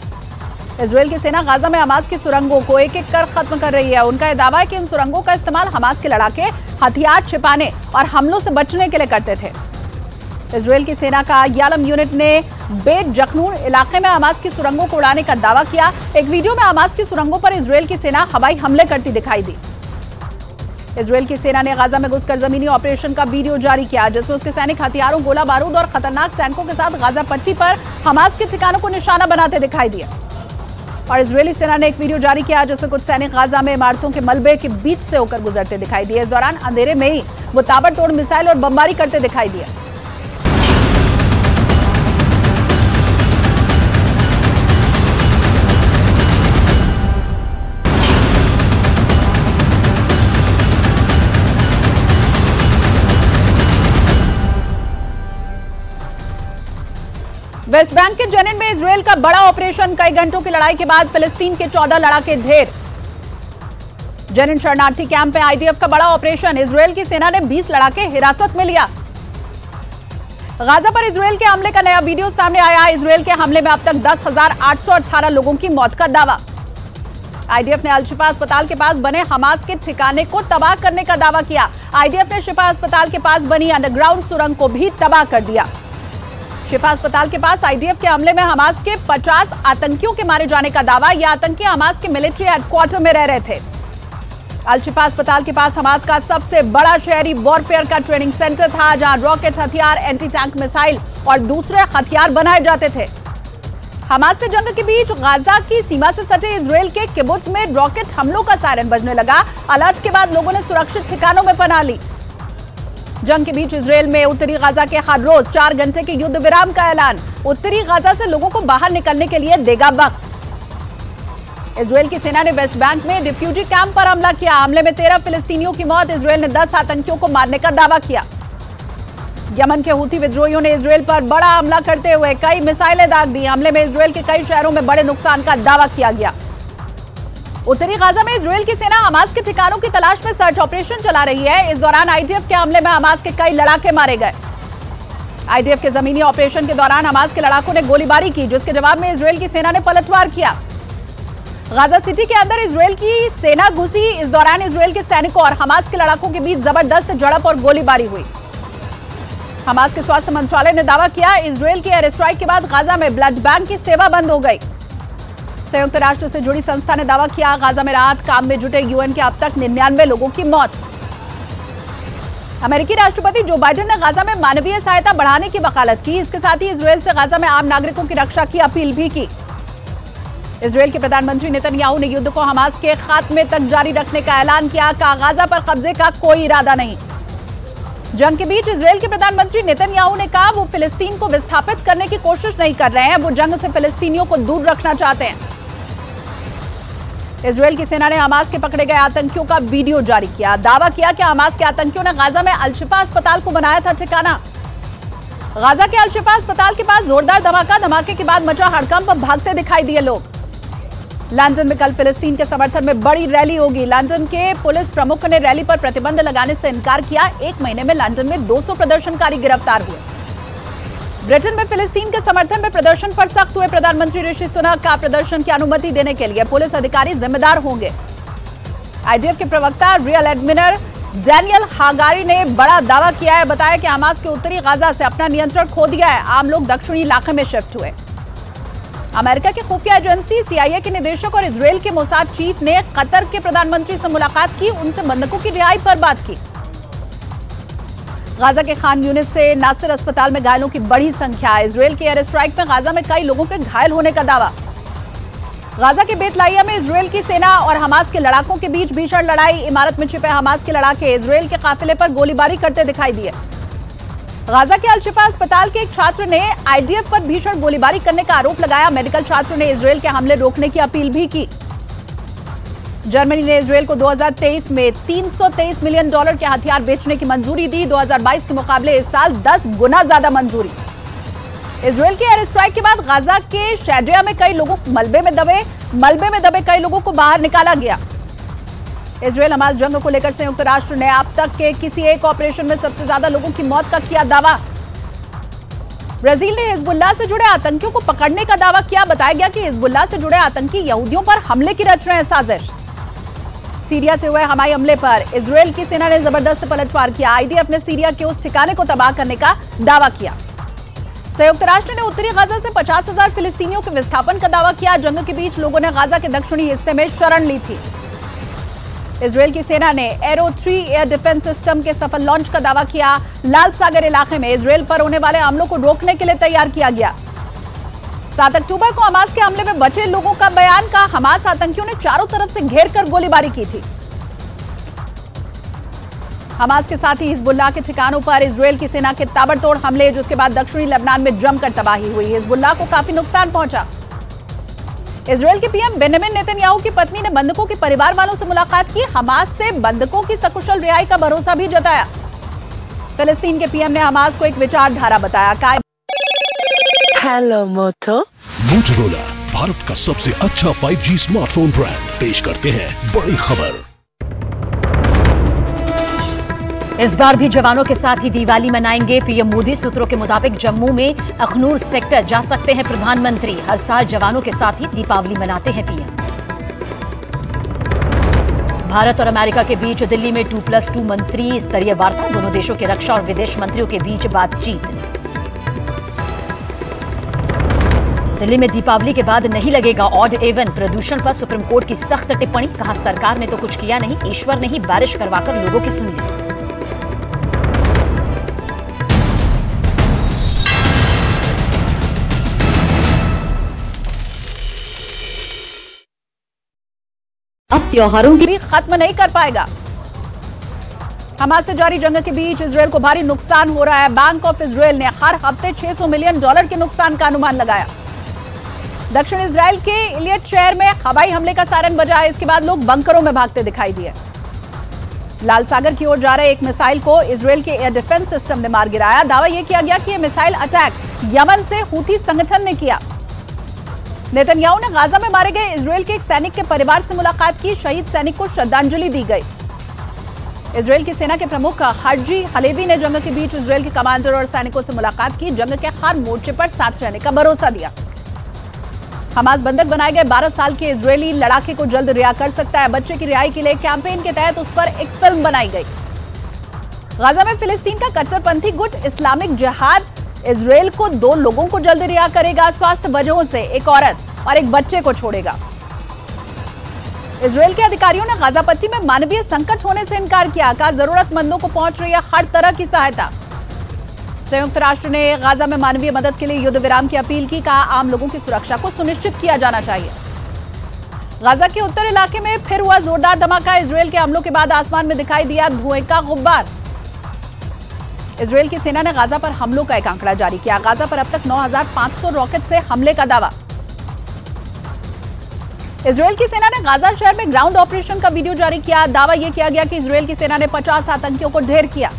इजरायल की सेना गाजा में हमास की सुरंगों को एक एक कर खत्म कर रही है। उनका यह दावा है कि इन सुरंगों का इस्तेमाल हमास के लड़ाके हथियार छिपाने और हमलों से बचने के लिए करते थे। इजरायल की सेना का यालम यूनिट ने बेट जखनून इलाके में हमास की सुरंगों को उड़ाने का दावा किया। एक वीडियो में हमास की सुरंगों पर इजरायल की सेना हवाई हमले करती दिखाई दी। इजरायल की सेना ने गाजा में घुसकर जमीनी ऑपरेशन का वीडियो जारी किया जिसमें उसके सैनिक हथियारों, गोला बारूद और खतरनाक टैंकों के साथ गाजा पट्टी पर हमास के ठिकानों को निशाना बनाते दिखाई दिए। और इजरायली सेना ने एक वीडियो जारी किया जिसमें कुछ सैनिक गाजा में इमारतों के मलबे के बीच से होकर गुजरते दिखाई दिए। इस दौरान अंधेरे में ही वो ताबड़तोड़ मिसाइल और बमबारी करते दिखाई दिए। वेस्ट बैंक के जेनिन में इजरायल का बड़ा ऑपरेशन, कई घंटों की लड़ाई के बाद फिलिस्तीन के 14 लड़ाके ढेर। जेनिन शरणार्थी कैंप में आईडीएफ का बड़ा ऑपरेशन, इजरायल की सेना ने 20 लड़ाके हिरासत में लिया। गाजा पर इजरायल के हमले का नया वीडियो सामने आया। इजरायल के हमले में अब तक 10,818 लोगों की मौत का दावा। आईडीएफ ने अल शिफा अस्पताल के पास बने हमास के ठिकाने को तबाह करने का दावा किया। आईडीएफ ने शिफा अस्पताल के पास बनी अंडरग्राउंड सुरंग को भी तबाह कर दिया। शिफा अस्पताल के पास आईडीएफ के हमले में हमास के 50 आतंकियों के मारे जाने का दावा। यह आतंकी हमास के मिलिट्री हेडक्वार्टर में रह रहे थे। अल शिफा अस्पताल के पास हमास का सबसे बड़ा शहरी वॉरफेयर का ट्रेनिंग सेंटर था जहां रॉकेट हथियार, एंटी टैंक मिसाइल और दूसरे हथियार बनाए जाते थे। हमास से जंग के बीच गाजा की सीमा से सटे इजरायल के किबुत्ज में रॉकेट हमलों का सायरन बजने लगा। अलर्ट के बाद लोगों ने सुरक्षित ठिकानों में पनाह ली। जंग के बीच इजरायल में उत्तरी गाजा के हर रोज 4 घंटे के युद्ध विराम का ऐलान। उत्तरी गाजा से लोगों को बाहर निकलने के लिए देगा वक्त। इजरायल की सेना ने वेस्ट बैंक में रिफ्यूजी कैंप पर हमला किया। हमले में 13 फिलिस्तीनियों की मौत। इजरायल ने 10 आतंकियों को मारने का दावा किया। यमन के हूथी विद्रोहियों ने इजरायल पर बड़ा हमला करते हुए कई मिसाइलें दाग दी। हमले में इजरायल के कई शहरों में बड़े नुकसान का दावा किया गया। उत्तरी गाजा में इजरायल की सेना हमास के ठिकानों की तलाश में सर्च ऑपरेशन चला रही है। इस दौरान आईडीएफ के हमले में हमास के कई लड़ाके मारे गए। आईडीएफ के जमीनी ऑपरेशन के दौरान हमास के लड़ाकों ने गोलीबारी की, जिसके जवाब में इजरायल की सेना ने पलटवार किया। गाजा सिटी के अंदर इजरायल की सेना घुसी। इस दौरान इजरायल के सैनिकों और हमास के लड़ाकों के बीच जबरदस्त झड़प और गोलीबारी हुई। हमास के स्वास्थ्य मंत्रालय ने दावा किया, इजरायल के एयर स्ट्राइक के बाद गाजा में ब्लड बैंक की सेवा बंद हो गई। संयुक्त राष्ट्र से जुड़ी संस्था ने दावा किया, गाजा में राहत काम में जुटे यूएन के अब तक 99 लोगों की मौत। अमेरिकी राष्ट्रपति जो बाइडेन ने गाजा में मानवीय सहायता बढ़ाने की वकालत की। इसके साथ ही इजरायल से गाजा में आम नागरिकों की रक्षा की अपील भी की। इजरायल के प्रधानमंत्री नेतन्याहू ने युद्ध को हमास के खात्मे तक जारी रखने का ऐलान किया। कहा, गाजा पर कब्जे का कोई इरादा नहीं। जंग के बीच इजरायल के प्रधानमंत्री नेतन्याहू ने कहा, वो फिलिस्तीन को विस्थापित करने की कोशिश नहीं कर रहे हैं, वो जंग से फिलिस्तीनियों को दूर रखना चाहते हैं। इजरायल की सेना ने हमास के पकड़े गए आतंकियों का वीडियो जारी किया। दावा किया कि हमास के आतंकियों ने गाजा में अल-शिफा अस्पताल को बनाया था ठिकाना। गाजा के अल-शिफा अस्पताल के पास जोरदार धमाके के बाद मचा हड़कंप, भागते दिखाई दिए लोग। लंदन में कल फिलिस्तीन के समर्थन में बड़ी रैली होगी। लंदन के पुलिस प्रमुख ने रैली पर प्रतिबंध लगाने से इनकार किया। 1 महीने में लंदन में 200 प्रदर्शनकारी गिरफ्तार हुए। ब्रिटेन में फिलिस्तीन के समर्थन में प्रदर्शन पर सख्त हुए। प्रधानमंत्री ऋषि सुनक का प्रदर्शन की अनुमति देने के लिए पुलिस अधिकारी जिम्मेदार होंगे। आईडीएफ के प्रवक्ता रियल एडमिरल डैनियल हागारी ने बड़ा दावा किया है। बताया कि हमास के उत्तरी गाजा से अपना नियंत्रण खो दिया है। आम लोग दक्षिणी इलाके में शिफ्ट हुए। अमेरिका की खुफिया एजेंसी सीआईए के निदेशक और इजरायल के मोसाद चीफ ने कतर के प्रधानमंत्री से मुलाकात की। उनसे बंधकों की रिहाई पर बात की। गाजा के खान यूनिस से नासिर अस्पताल में घायलों की बड़ी संख्या। इजरायल के एयर स्ट्राइक में गाजा में कई लोगों के घायल होने का दावा। गाजा के बेतलाइया में इजरायल की सेना और हमास के लड़ाकों के बीच भीषण लड़ाई। इमारत में छिपे हमास के लड़ाके इजरायल के काफिले पर गोलीबारी करते दिखाई दिए। गाजा के अल-शिफा अस्पताल के एक छात्र ने आईडीएफ पर भीषण गोलीबारी करने का आरोप लगाया। मेडिकल छात्र ने इजरायल के हमले रोकने की अपील भी की। जर्मनी ने इजरायल को 2023 में $323 मिलियन के हथियार बेचने की मंजूरी दी। 2022 के मुकाबले इस साल 10 गुना ज्यादा मंजूरी। इजरायल के एयर स्ट्राइक के बाद गाजा के शैडिया में कई लोगों मलबे में दबे कई लोगों को बाहर निकाला गया। इजरायल हमास जंग को लेकर संयुक्त राष्ट्र ने अब तक के किसी एक ऑपरेशन में सबसे ज्यादा लोगों की मौत का किया दावा। ब्राजील ने हिजबुल्लाह से जुड़े आतंकियों को पकड़ने का दावा किया। बताया गया कि हिजबुल्लाह से जुड़े आतंकी यहूदियों पर हमले की रच रहे हैं साजिश। सीरिया से हुए हवाई हमले पर इजरायल की सेना ने जबरदस्त पलटवार किया। आईडीएफ ने सीरिया के उस ठिकाने को तबाह करने का दावा किया। संयुक्त राष्ट्र ने उत्तरी गाजा से 50,000 फिलिस्तीनियों के विस्थापन का दावा किया। जंग के बीच लोगों ने गाजा के दक्षिणी हिस्से में शरण ली थी। इजरायल की सेना ने एरो 3 एयर डिफेंस सिस्टम के सफल लॉन्च का दावा किया। लाल सागर इलाके में इजरायल पर होने वाले हमलों को रोकने के लिए तैयार किया गया। 7 अक्टूबर को हमास के हमले में बचे लोगों का बयान। का हमास आतंकियों ने चारों तरफ से घेर कर गोलीबारी की थी। हमास के साथ ही हिजबुल्लाह के ठिकानों पर इजरायल की सेना के ताबड़तोड़ हमले, जिसके बाद दक्षिणी लेबनान में जमकर तबाही हुई। हिजबुल्लाह को काफी नुकसान पहुंचा। इजरायल के पीएम बेंजामिन नेतन्याहू की पत्नी ने बंधकों के परिवार वालों से मुलाकात की। हमास से बंधकों की सकुशल रिहाई का भरोसा भी जताया। फिलिस्तीन के पीएम ने हमास को एक विचारधारा बताया। हेलो मोटो। मोटोरोला भारत का सबसे अच्छा 5G स्मार्टफोन ब्रांड पेश करते हैं बड़ी खबर। इस बार भी जवानों के साथ ही दिवाली मनाएंगे पीएम मोदी। सूत्रों के मुताबिक जम्मू में अखनूर सेक्टर जा सकते हैं प्रधानमंत्री। हर साल जवानों के साथ ही दीपावली मनाते हैं पीएम। भारत और अमेरिका के बीच दिल्ली में 2+2 मंत्री स्तरीय वार्ता। दोनों देशों के रक्षा और विदेश मंत्रियों के बीच बातचीत। दिल्ली में दीपावली के बाद नहीं लगेगा ऑड इवन। प्रदूषण पर सुप्रीम कोर्ट की सख्त टिप्पणी। कहा, सरकार ने तो कुछ किया नहीं, ईश्वर ने ही बारिश करवाकर लोगों की सुन ली। अब त्योहारों की भी खत्म नहीं कर पाएगा। हमास से जारी जंग के बीच इजरायल को भारी नुकसान हो रहा है। बैंक ऑफ इजरायल ने हर हफ्ते $600 मिलियन के नुकसान का अनुमान लगाया। दक्षिण इजरायल के इलियट शहर में हवाई हमले का सायरन बजा है। इसके बाद लोग बंकरों में भागते दिखाई दिए। लाल सागर की ओर जा रहे एक मिसाइल को इजरायल के एयर डिफेंस सिस्टम ने मार गिराया। दावा यह किया गया कि यह मिसाइल अटैक यमन से हूथी संगठन ने किया। नेतन्याहू ने गाजा में मारे गए इजरायल के एक सैनिक के परिवार से मुलाकात की। शहीद सैनिक को श्रद्धांजलि दी गई। इजराइल की सेना के प्रमुख हाजी हलेवी ने जंग के बीच इजराइल के कमांडर और सैनिकों से मुलाकात की। जंग के हर मोर्चे पर साथ रहने का भरोसा दिया। हमास बंधक बनाए गए 12 साल के इजरायली लड़ाके को जल्द रिहा कर सकता है। बच्चे की रिहाई के लिए कैंपेन के तहत उस पर एक फिल्म बनाई गई। गाजा में फिलिस्तीन का कट्टरपंथी गुट इस्लामिक जिहाद इजराइल को 2 लोगों को जल्द रिहा करेगा। स्वास्थ्य वजहों से एक औरत और एक बच्चे को छोड़ेगा। इजराइल के अधिकारियों ने गाजा पट्टी में मानवीय संकट होने से इनकार किया। कहा जरूरतमंदों को पहुंच रही है हर तरह की सहायता। संयुक्त राष्ट्र ने गाजा में मानवीय मदद के लिए युद्ध विराम की अपील की। कहा आम लोगों की सुरक्षा को सुनिश्चित किया जाना चाहिए। गाजा के उत्तर इलाके में फिर हुआ जोरदार धमाका। इजराइल के हमलों के बाद आसमान में दिखाई दिया धुएं का गुब्बार। इजराइल की सेना ने गाजा पर हमलों का एक आंकड़ा जारी किया। गाजा पर अब तक 9,500 रॉकेट से हमले का दावा। इजराइल की सेना ने गाजा शहर में ग्राउंड ऑपरेशन का वीडियो जारी किया। दावा यह किया गया कि इजराइल की सेना ने 50 आतंकियों को ढेर किया।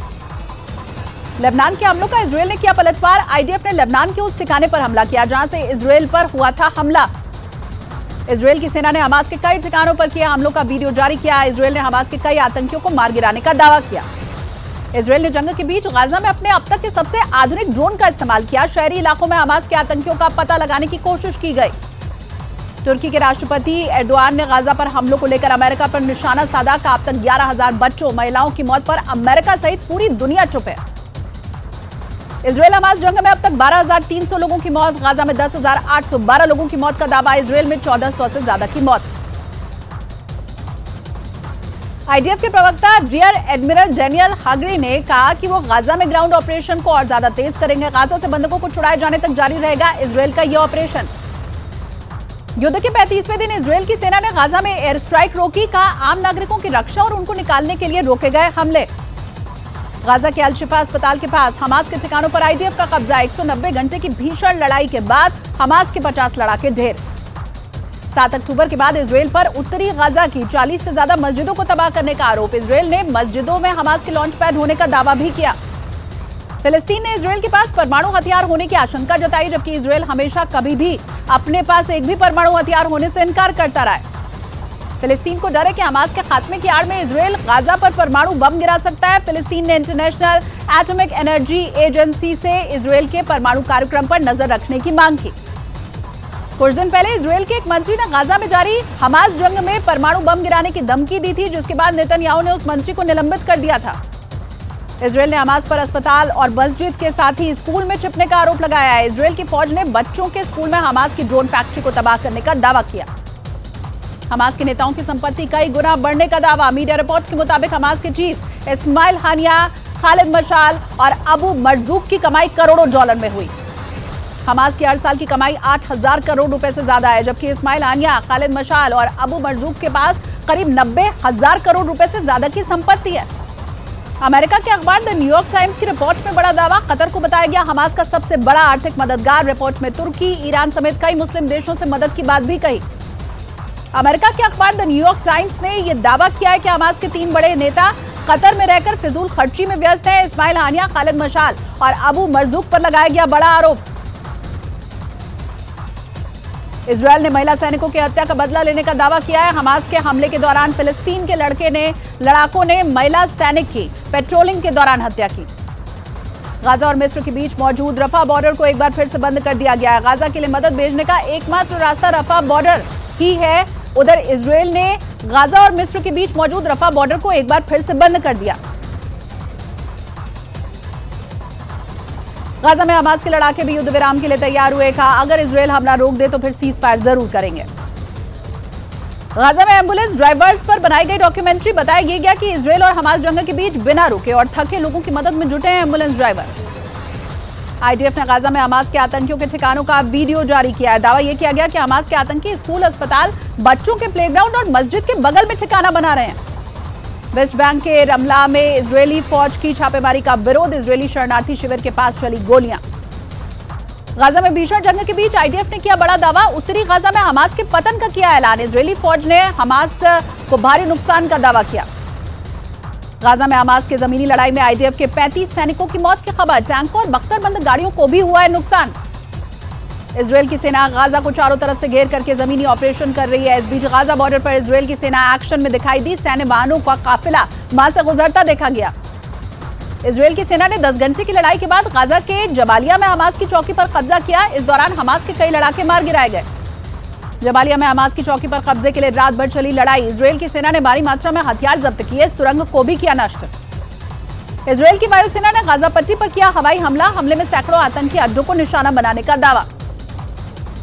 लेबनान के हमलों का इजराइल ने किया पलटवार। आईडीएफ ने लेबनान के उस ठिकाने पर हमला किया जहां से इजराइल पर हुआ था हमला। इजराइल की सेना ने हमास के कई ठिकानों पर किए हमलों का वीडियो जारी किया। इजराइल ने हमास के कई आतंकियों को मार गिराने का दावा किया। इजराइल ने जंग के बीच गाजा में अपने अब तक के सबसे आधुनिक ड्रोन का इस्तेमाल किया। शहरी इलाकों में हमास के आतंकियों का पता लगाने की कोशिश की गई। तुर्की के राष्ट्रपति एर्दोआन ने गाजा पर हमलों को लेकर अमेरिका पर निशाना साधा। कहा अब तक 11,000 बच्चों महिलाओं की मौत पर अमेरिका सहित पूरी दुनिया चुप है। इजराइल हमास जंग में अब तक 12,300 लोगों की मौत। गाजा में 10,812 लोगों की मौत का दावा। इजराइल में 1,400 से ज्यादा की मौत। आईडीएफ के प्रवक्ता रियर एडमिरल डेनियल हागरी ने कहा कि वो गाजा में ग्राउंड ऑपरेशन को और ज्यादा तेज करेंगे। गाजा से बंधकों को छुड़ाए जाने तक जारी रहेगा इजराइल का यह ऑपरेशन। युद्ध के 35वें दिन इजराइल की सेना ने गाजा में एयर स्ट्राइक रोकी। कहा आम नागरिकों की रक्षा और उनको निकालने के लिए रोके गए हमले। गाजा के अल शिफा अस्पताल के पास हमास के ठिकानों पर आईडीएफ का कब्जा। 190 घंटे की भीषण लड़ाई के बाद हमास के 50 लड़ाके ढेर। 7 अक्टूबर के बाद इजराइल पर उत्तरी गाजा की 40 से ज्यादा मस्जिदों को तबाह करने का आरोप। इजराइल ने मस्जिदों में हमास के लॉन्च पैड होने का दावा भी किया। फिलिस्तीन ने इजराइल के पास परमाणु हथियार होने की आशंका जताई, जबकि इजराइल हमेशा कभी भी अपने पास एक भी परमाणु हथियार होने से इनकार करता रहा है। फिलिस्तीन को डर है कि हमास के खात्मे की आड़ में इजराइल गाजा पर परमाणु बम गिरा सकता है। फिलिस्तीन ने इंटरनेशनल एटॉमिक एनर्जी एजेंसी से इजराइल के परमाणु कार्यक्रम पर नजर रखने की मांग की। कुछ दिन पहले इजराइल के एक मंत्री ने गाजा में जारी हमास जंग में परमाणु बम गिराने की धमकी दी थी, जिसके बाद नेतन्याहू ने उस मंत्री को निलंबित कर दिया था। इजराइल ने हमास पर अस्पताल और मस्जिद के साथ ही स्कूल में छिपने का आरोप लगाया है। इजराइल की फौज ने बच्चों के स्कूल में हमास की ड्रोन फैक्ट्री को तबाह करने का दावा किया। हमास के नेताओं की संपत्ति कई गुना बढ़ने का दावा। मीडिया रिपोर्ट्स के मुताबिक हमास के चीफ इस्माइल हानिया, खालिद मशाल और अबू मरजूक की कमाई करोड़ों डॉलर में हुई। हमास की हर साल की कमाई 8,000 करोड़ रुपए से ज्यादा है, जबकि इस्माइल हानिया, खालिद मशाल और अबू मरजूक के पास करीब 90,000 करोड़ रुपए से ज्यादा की संपत्ति है। अमेरिका के अखबार द न्यूयॉर्क टाइम्स की रिपोर्ट में बड़ा दावा। कतर को बताया गया हमास का सबसे बड़ा आर्थिक मददगार। रिपोर्ट में तुर्की, ईरान समेत कई मुस्लिम देशों से मदद की बात भी कही। अमेरिका के अखबार द न्यूयॉर्क टाइम्स ने यह दावा किया है कि हमास के 3 बड़े नेता कतर में रहकर फिजूल खर्ची में व्यस्त हैं। इस्माइल हानिया, खालिद मशाल और अबू मरजूक पर लगाया गया बड़ा आरोप। इजराइल ने महिला सैनिकों की हत्या का बदला लेने का दावा किया है। हमास के हमले के दौरान फिलिस्तीन के लड़ाकों ने महिला सैनिक की पेट्रोलिंग के दौरान हत्या की। गाजा और मिस्र के बीच मौजूद रफा बॉर्डर को एक बार फिर से बंद कर दिया गया है। गाजा के लिए मदद भेजने का एकमात्र रास्ता रफा बॉर्डर ही है। उधर इजराइल ने गाजा और मिस्र के बीच मौजूद रफा बॉर्डर को एक बार फिर से बंद कर दिया। गाजा में हमास के लड़ाके भी युद्ध विराम के लिए तैयार हुए। कहा अगर इजराइल हमला रोक दे तो फिर सीज फायर जरूर करेंगे। गाजा में एम्बुलेंस ड्राइवर्स पर बनाई गई डॉक्यूमेंट्री। बताया गया कि इजराइल और हमास जंग के बीच बिना रुके और थके लोगों की मदद में जुटे हैं एम्बुलेंस ड्राइवर। आईडीएफ ने गाजा में हमास के आतंकियों के ठिकानों का वीडियो जारी किया है। दावा यह किया गया कि हमास के आतंकी स्कूल, अस्पताल, बच्चों के प्लेग्राउंड और मस्जिद के बगल में ठिकाना बना रहे हैं। वेस्ट बैंक के रमला में इजरायली फौज की छापेमारी का विरोध। इजरायली शरणार्थी शिविर के पास चली गोलियां। गाजा में भीषण जंग के बीच आईडीएफ ने किया बड़ा दावा। उत्तरी गाजा में हमास के पतन का किया ऐलान। इजरायली फौज ने हमास को भारी नुकसान का दावा किया। गाजा में हमास के जमीनी लड़ाई में आईडीएफ के 35 सैनिकों की मौत की खबर। टैंकों और बख्तरबंद गाड़ियों को भी हुआ है नुकसान। इजरायल की सेना गाजा को चारों तरफ से घेर करके जमीनी ऑपरेशन कर रही है। इस बीच गाजा बॉर्डर पर इजरायल की सेना एक्शन में दिखाई दी। सैन्य वाहनों का काफिला वहां से गुजरता देखा गया। इजरायल की सेना ने 10 घंटे की लड़ाई के बाद गाजा के जबालिया में हमास की चौकी पर कब्जा किया। इस दौरान हमास के कई लड़ाके मार गिराए गए। जबालिया में हमास की चौकी पर कब्जे के लिए रात भर चली लड़ाई। इजरायल की सेना ने भारी मात्रा में हथियार जब्त किए। सुरंग को भी किया नष्ट। इजरायल की वायुसेना ने गाजा पट्टी पर किया हवाई हमला। हमले में सैकड़ों आतंकी अड्डों को निशाना बनाने का दावा।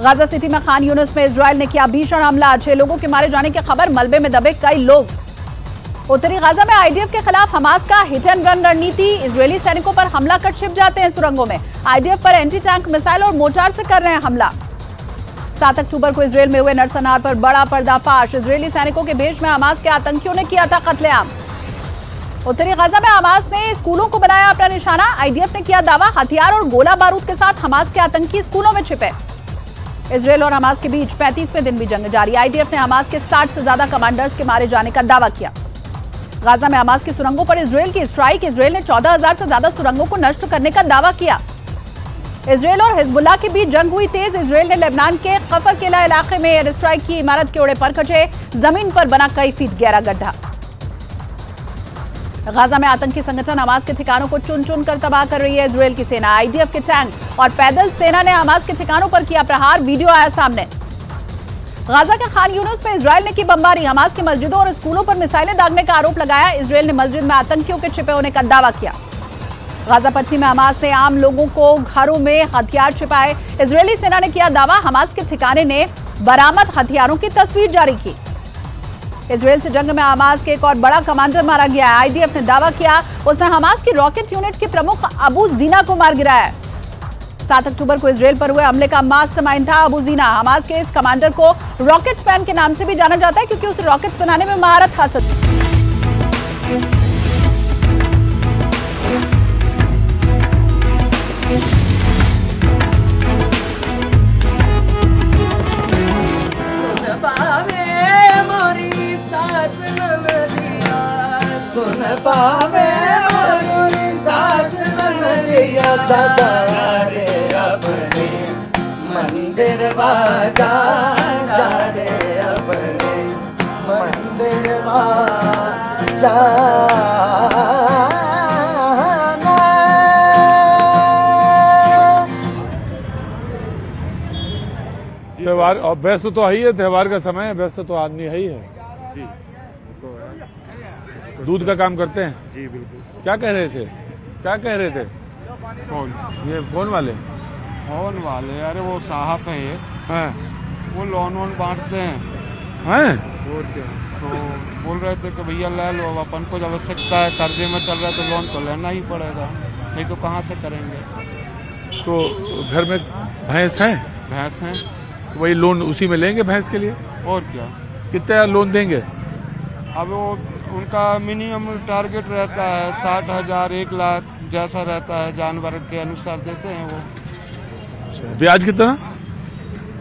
गाजा सिटी में खान यूनिस में इजरायल ने किया भीषण हमला। 6 लोगों के मारे जाने की खबर। मलबे में दबे कई लोग। उत्तरी गाजा में आईडीएफ के खिलाफ हमास का हिट एंड रन रणनीति। इजरायली सैनिकों पर हमला कर छिप जाते हैं सुरंगों में। आईडीएफ पर एंटी टैंक मिसाइल और मोर्टार से कर रहे हैं हमला। 7 अक्टूबर को इजरायल में हुए नरसंहार पर बड़ा पर्दाफाश। इजरायली सैनिकों के भेष में हमास के आतंकियों ने किया था कत्लेआम। उत्तरी गाजा में हमास ने स्कूलों को बनाया अपना निशाना। आईडीएफ ने किया दावा हथियार और गोला बारूद के साथ हमास के आतंकी स्कूलों में छिपे। इजरायल और हमास के बीच 35वें दिन भी जंग जारी। आईडीएफ ने हमास के 60 से ज्यादा कमांडर्स के मारे जाने का दावा किया। गाजा में हमास की सुरंगों पर इजरायल की स्ट्राइक। इजरायल ने 14,000 से ज्यादा सुरंगों को नष्ट करने का दावा किया। इजरायल और हिजबुल्लाह के बीच जंग हुई तेज। इजरायल ने लेबनान के कफर किला इलाके में एयर स्ट्राइक की। इमारत के ओड़े पर कटे। जमीन पर बना कई फीट गहरा गड्ढा। गाजा में आतंकी संगठन हमास के ठिकानों को चुन चुन कर तबाह कर रही है इजरायल की सेना। आईडीएफ के टैंक और पैदल सेना ने हमास के ठिकानों पर किया प्रहार। वीडियो आया सामने। गाजा के खान यूनिस में इजरायल ने की बमबारी। हमास की मस्जिदों और स्कूलों पर मिसाइलें दागने का आरोप लगाया। इजरायल ने मस्जिद में आतंकियों के छिपे होने का दावा किया। गाजा पट्टी में हमास ने आम लोगों को घरों में हथियार छिपाए। इजरायली सेना ने किया दावा। हमास के ठिकाने ने बरामद हथियारों की तस्वीर जारी की। इजरायल से जंग में हमास के एक और बड़ा कमांडर मारा गया है। आईडीएफ ने दावा किया उसने हमास की रॉकेट यूनिट के प्रमुख अबू जीना को मार गिराया। 7 अक्टूबर को इजरायल पर हुए हमले का मास्टरमाइंड था अबू जीना। हमास के इस कमांडर को रॉकेट मैन के नाम से भी जाना जाता है क्योंकि उसे रॉकेट्स बनाने में महारत हासिल थी। मंदिर बाजा जा रे अपने मंदिर बाजा। त्योहार और व्यस्त तो है ही है। त्योहार का समय है। व्यस्त तो आदमी है ही है जी। दूध का काम करते हैं जी बिल्कुल। क्या कह रहे थे? क्या कह रहे थे? कौन? ये कौन वाले? कौन वाले? अरे वो साहब है ये। हाँ। वो लोन वोन बांटते हैं। हैं? और क्या? तो बोल रहे थे कि भैया ले लो। अब अपन को जब आवश्यकता है, कर्जे में चल रहा है तो लोन तो लेना ही पड़ेगा, नहीं तो कहाँ से करेंगे। तो घर में भैंस है? भैंस है। वही लोन उसी में लेंगे भैंस के लिए। और क्या? कितना लोन देंगे? अब वो उनका मिनिमम टारगेट रहता है 60,000 1 लाख जैसा रहता है। जानवर के अनुसार देते हैं वो। ब्याज कितना?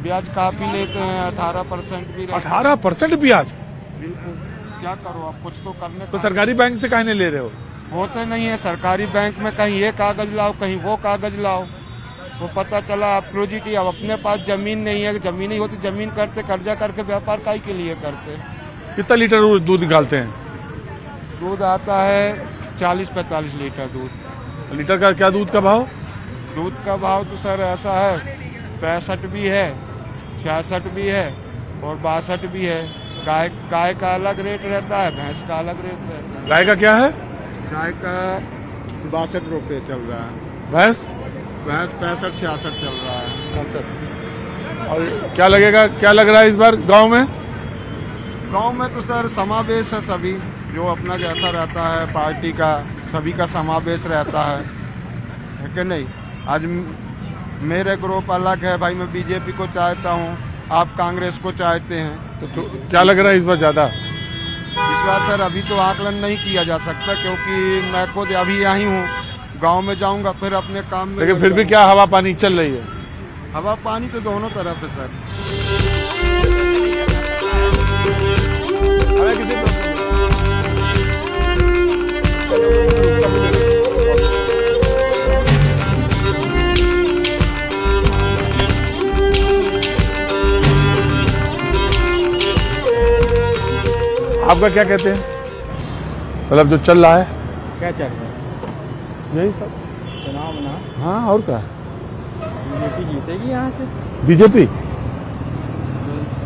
ब्याज काफी लेते हैं। 18% भी। 18% ब्याज? बिल्कुल। क्या करो अब, कुछ तो करने। तो सरकारी बैंक से काहे नहीं ले रहे हो? होते नहीं है सरकारी बैंक में। कहीं ये कागज लाओ, कहीं वो कागज लाओ। वो पता चला आप प्रोजिटी। अब अपने पास जमीन नहीं है। जमीन ही होती जमीन करते, कर्जा करके व्यापार काहे के लिए करते। कितना लीटर दूध निकालते हैं? दूध आता है 40-45 लीटर दूध। लीटर का क्या दूध का भाव? दूध का भाव तो सर ऐसा है 65 भी है, 66 भी है और 62 भी है। गाय का अलग रेट रहता है, भैंस का अलग रेट रहता है। गाय का क्या है? गाय का 62 रुपये चल रहा है। भैंस 65-66 चल रहा है। अच्छा। और क्या लगेगा, क्या लग रहा है इस बार गांव में? गांव में तो सर समावेश है सभी, जो अपना जैसा रहता है पार्टी का, सभी का समावेश रहता है कि नहीं। आज मेरे ग्रुप अलग है भाई, मैं बीजेपी को चाहता हूँ, आप कांग्रेस को चाहते हैं। तो क्या लग रहा है इस बार ज्यादा? इस बार सर अभी तो आकलन नहीं किया जा सकता क्योंकि मैं खुद अभी यही हूँ। गांव में जाऊंगा फिर अपने काम में। लेकिन फिर भी क्या हवा पानी चल रही है? हवा पानी तो दोनों तरफ है सर। आपका क्या कहते हैं, मतलब जो चल रहा है क्या चल रहा है? यही सब चुनाव ना। हाँ और क्या, बीजेपी जीतेगी यहाँ से। बीजेपी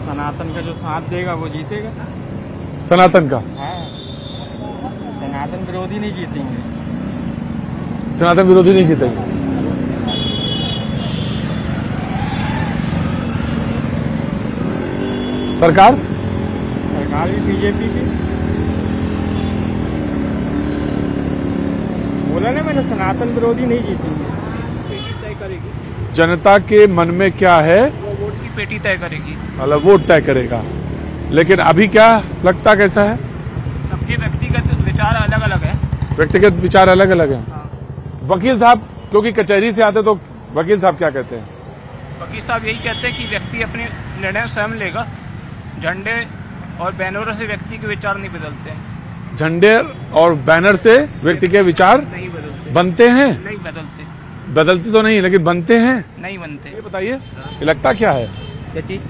सनातन का जो साथ देगा वो जीतेगा। सनातन का? हाँ, सनातन विरोधी नहीं जीतेंगे। सनातन विरोधी नहीं जीतेंगे। सरकार? सरकार भी बीजेपी की। बोला ना मैंने, सनातन विरोधी नहीं जीतेंगे। पेटी तय करेगी जनता के मन में क्या है, वो वोट की पेटी तय करेगी। मतलब वोट तय करेगा। लेकिन अभी क्या लगता कैसा है? सबके व्यक्तिगत विचार अलग अलग है। व्यक्तिगत विचार अलग अलग हैं। वकील साहब क्योंकि कचहरी से आते, तो वकील साहब क्या कहते हैं? वकील साहब यही कहते हैं कि व्यक्ति अपने निर्णय स्वयं लेगा। झंडे और बैनरों से व्यक्ति के विचार नहीं बदलते हैं। झंडे और बैनर से व्यक्ति के विचार नहीं बदलते। बनते हैं? नहीं बदलते। बदलते तो नहीं, लेकिन बनते हैं? नहीं बनते। ये बताइए, लगता क्या है? क्या चीज?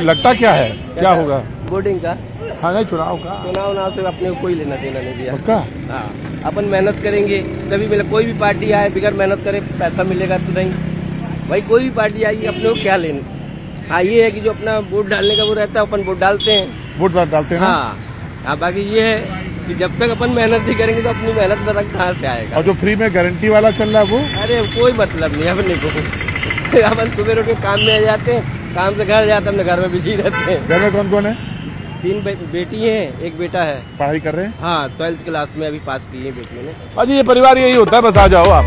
लगता क्या है, क्या होगा? वोटिंग का? हाँ नहीं, चुनाव का। चुनाव से अपने को कोई लेना देना नहीं दिया। पक्का? हाँ, अपन मेहनत करेंगे तभी मिले। कोई भी पार्टी आए बिगैर मेहनत करे पैसा मिलेगा तो नहीं भाई। कोई भी पार्टी आई अपने को क्या लेना। हाँ ये है कि जो अपना वोट डालने का वो रहता है, अपन वोट डालते हैं। वोट डालते हैं? हाँ, बाकी ये है कि जब तक अपन मेहनत नहीं करेंगे तो अपनी मेहनत में रंग कहाँ से आएगा। और जो फ्री में गारंटी वाला चल रहा है वो? अरे कोई मतलब नहीं अपने को। अपन सुबह उठ के काम में आ जाते हैं, काम से घर जाते हैं, अपने घर में बिजी रहते हैं। घर में कौन कौन है? 3 बेटी हैं, 1 बेटा है। पढ़ाई कर रहे हैं? हाँ 12th क्लास में अभी पास की है बेटी ने। अजी ये परिवार यही होता है, बस आ जाओ आप।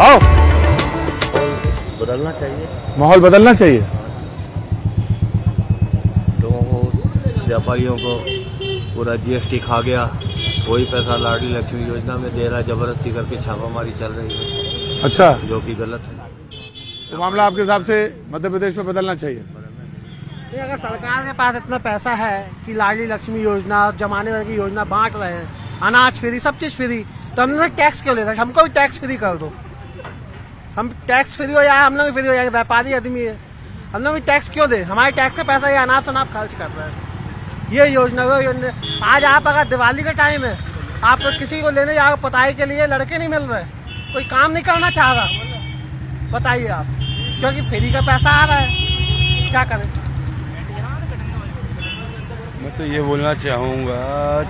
आओ। बदलना चाहिए, माहौल बदलना चाहिए। लोगों को, व्यापारियों को पूरा GST खा गया। कोई पैसा लाडली लक्ष्मी योजना में दे रहा है, जबरदस्ती करके छापामारी चल रही है। अच्छा, जो कि गलत है। तो मामला आपके हिसाब से मध्य प्रदेश में बदलना चाहिए? अगर सरकार के पास इतना पैसा है कि लाडली लक्ष्मी योजना, जमाने भर की योजना बांट रहे हैं, अनाज फ्री, सब चीज फ्री, तो हम लोग टैक्स क्यों लेते हैं? हमको भी टैक्स फ्री कर दो। हम टैक्स फ्री हो जाए, हम लोग भी फ्री हो जाएंगे। व्यापारी आदमी है, हम लोग भी टैक्स क्यों दे? हमारे टैक्स का पैसा ये अनाज तो आप खर्च कर रहे हैं। ये योजना वो योजना। आज आप अगर दिवाली का टाइम है, आप तो किसी को लेने जाओ पताई के लिए, लड़के नहीं मिल रहे, कोई काम नहीं करना चाह रहा, बताइए आप, क्योंकि फ्री का पैसा आ रहा है, क्या करें? मैं तो ये बोलना चाहूँगा,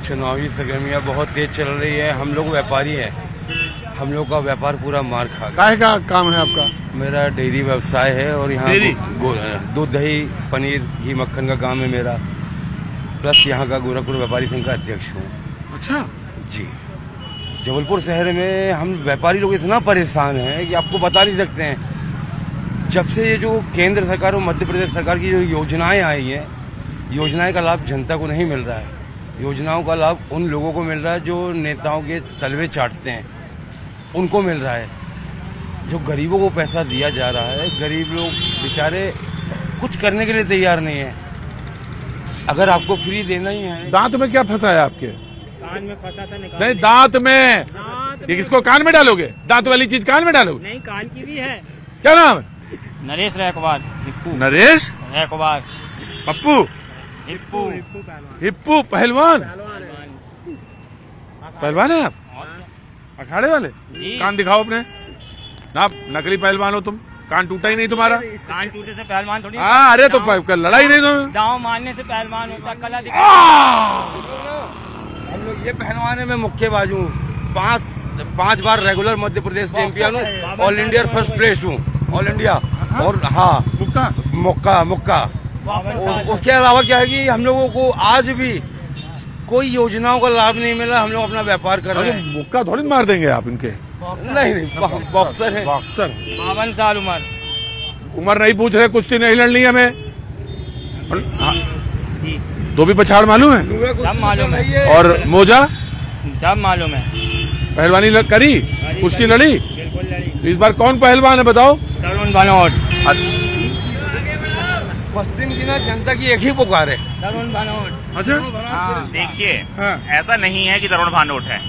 चुनावी सरगर्मियाँ बहुत तेज चल रही है। हम लोग व्यापारी हैं, हम लोग का व्यापार पूरा मार खा गया। काय का काम है आपका? मेरा डेयरी व्यवसाय है और यहाँ दूध, दही, पनीर, घी, मक्खन का काम है मेरा। प्लस यहाँ का गोरखपुर व्यापारी संघ का अध्यक्ष हूँ। अच्छा जी। जबलपुर शहर में हम व्यापारी लोग इतना परेशान हैं कि आपको बता नहीं सकते हैं। जब से ये जो केंद्र सरकार और मध्य प्रदेश सरकार की जो योजनाएं आई हैं, योजनाएं का लाभ जनता को नहीं मिल रहा है। योजनाओं का लाभ उन लोगों को मिल रहा है जो नेताओं के तलवे चाटते हैं, उनको मिल रहा है। जो गरीबों को पैसा दिया जा रहा है, गरीब लोग बेचारे कुछ करने के लिए तैयार नहीं है। अगर आपको फ्री देना ही है। दांत में क्या फंसा है आपके? कान में फंसा था, निकाल नहीं, दांत में। ये किसको कान में डालोगे? दांत वाली चीज कान में डालोगे? नहीं, कान की भी है। क्या नाम है? नरेश रैकवार। नरेश रैकवार। पप्पू? हिप्पू। हिप्पू पहलवान? पहलवान है आप? अखाड़े वाले? कान दिखाओ अपने। ना नकली पहलवान हो तुम, कान टूटा ही नहीं तुम्हारा। कान टूटे से पहलवान थोड़ी। हाँ, अरे तो लड़ाई नहीं तुम। दांव मारने से पहलवान होता, कला दिखा। हम लोग ये पहलवान है, मैं मुक्केबाज हूँ। 5 बार रेगुलर मध्य प्रदेश चैंपियन हूँ, ऑल इंडिया फर्स्ट प्लेस हूँ, ऑल इंडिया। और हाँ, मुक्का। उसके अलावा क्या है कि हम लोगों को आज भी कोई योजनाओं का लाभ नहीं मिला। हम लोग अपना व्यापार कर रहे हैं। मुक्का थोड़ी मार देंगे आप इनके। नहीं, बॉक्सर है। बॉक्सर। 52 साल उम्र नहीं पूछ रहे, कुश्ती नहीं लड़नी हमें। धोबी पछाड़ मालूम है? सब मालूम है। और मोजा? सब मालूम है। पहलवानी करी, कुश्ती लड़ी? बिल्कुल लड़ी। इस बार कौन पहलवान है बताओ? तरुण भानोट। पश्चिम की ना जनता की एक ही पुकार है, तरुण भानोट। अच्छा, देखिए, ऐसा नहीं है कि तरुण भानोट है।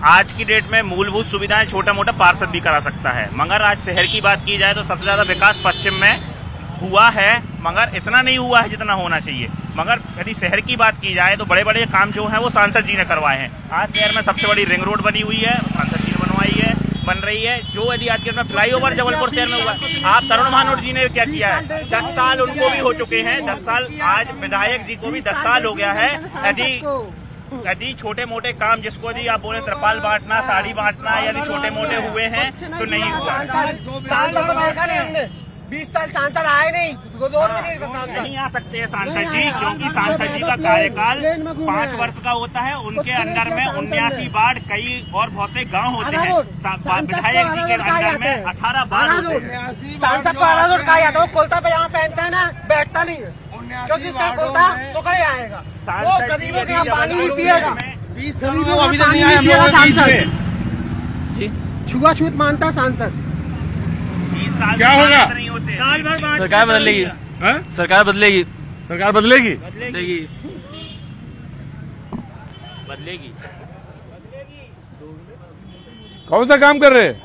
आज की डेट में मूलभूत सुविधाएं छोटा मोटा पार्षद भी करा सकता है, मगर आज शहर की बात की जाए तो सबसे ज्यादा विकास पश्चिम में हुआ है मगर इतना नहीं हुआ है जितना होना चाहिए। मगर यदि शहर की बात की जाए तो बड़े बड़े काम जो हैं वो सांसद जी ने करवाए हैं। आज शहर में सबसे बड़ी रिंग रोड बनी हुई है, सांसद जी ने बनवाई है, बन रही है। जो यदि आज के डेट में फ्लाईओवर जबलपुर शहर में हुआ, आप तरुण भानोट जी ने क्या किया है, 10 साल उनको भी हो चुके हैं, 10 साल आज विधायक जी को भी 10 साल हो गया है। यदि छोटे मोटे काम जिसको यदि आप बोले त्रिपाल बांटना, साड़ी बांटना, यदि छोटे मोटे हुए हैं तो नहीं हुआ। सांसद को देखा नहीं हमने, 20 साल सांसद आए नहीं, नहीं आ सकते हैं सांसद जी, क्योंकि सांसद जी का कार्यकाल 5 वर्ष का होता है। उनके अंडर में 79 वार्ड, कई और बहुत से गांव होते हैं। विधायक जी के अंडर में 18 वार्ड होते हैं। सांसद को अनाज कहा जाता है, वो कुर्ता पजामा पहनता है ना, बैठता नहीं है, क्योंकि उसका कुर्ता सुखड़े आएगा, वो गरीबों के यहाँ पानी नहीं पिएगा। अभी तक नहीं आए हम लोग सांसद छुआछूत मानता सांसद। क्या होगा? सरकार बदलेगी, सरकार बदलेगी, सरकार बदलेगी, बदलेगी। कौन सा काम कर रहे हैं?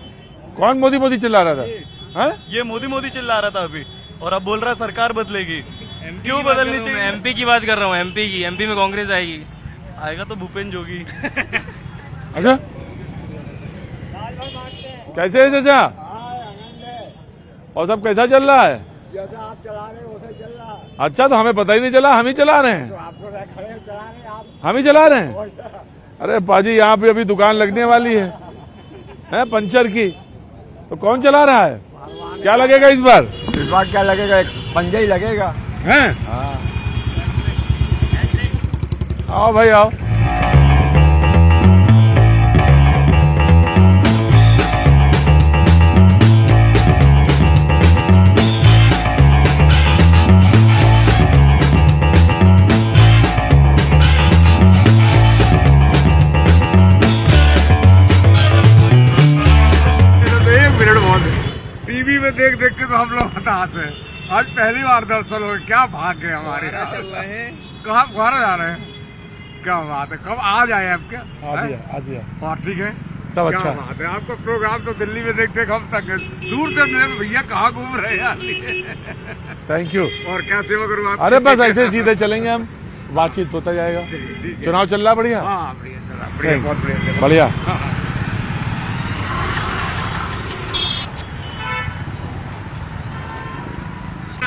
कौन मोदी मोदी चिल्ला रहा था? हा? ये मोदी मोदी चिल्ला रहा था अभी, और अब बोल रहा है सरकार बदलेगी। क्यों बदलनी चाहिए? एमपी की बात कर रहा हूँ, एमपी की। एमपी में कांग्रेस आएगी, आएगा तो भूपेन्द्र जोगी। अच्छा, कैसे है चाचा? और सब कैसा चल रहा है? जैसा आप चला रहे हो वैसे चल रहा है। अच्छा, तो हमें पता ही नहीं चला, हम ही चला रहे हैं, हम ही चला रहे हैं। अरे पाजी, यहाँ पे अभी दुकान लगने वाली है पंचर की, तो कौन चला रहा है? क्या लगेगा इस बार? इस बार क्या लगेगा? एक पंजा ही लगेगा। हैं? आओ भाई आओ। टीवी में देख देख के तो हम लोग हताश है। आज पहली बार दर्शन हो, क्या भाग गए हमारे। कहाँ घर जा रहे हैं? क्या बात है, कब आ जाए आपके? आज हाँ ठीक है, सब अच्छा बात है। आपका प्रोग्राम तो दिल्ली में देख देख हम तक दूर से मिले, भैया कहाँ घूम रहे हैं यार। Thank you. और क्या सेवा करूँ आप? अरे बस ऐसे सीधे चलेंगे हम, बातचीत होता जाएगा। चुनाव चल रहा बढ़िया? हाँ बढ़िया चल रहा, बढ़िया, बहुत बढ़िया बढ़िया।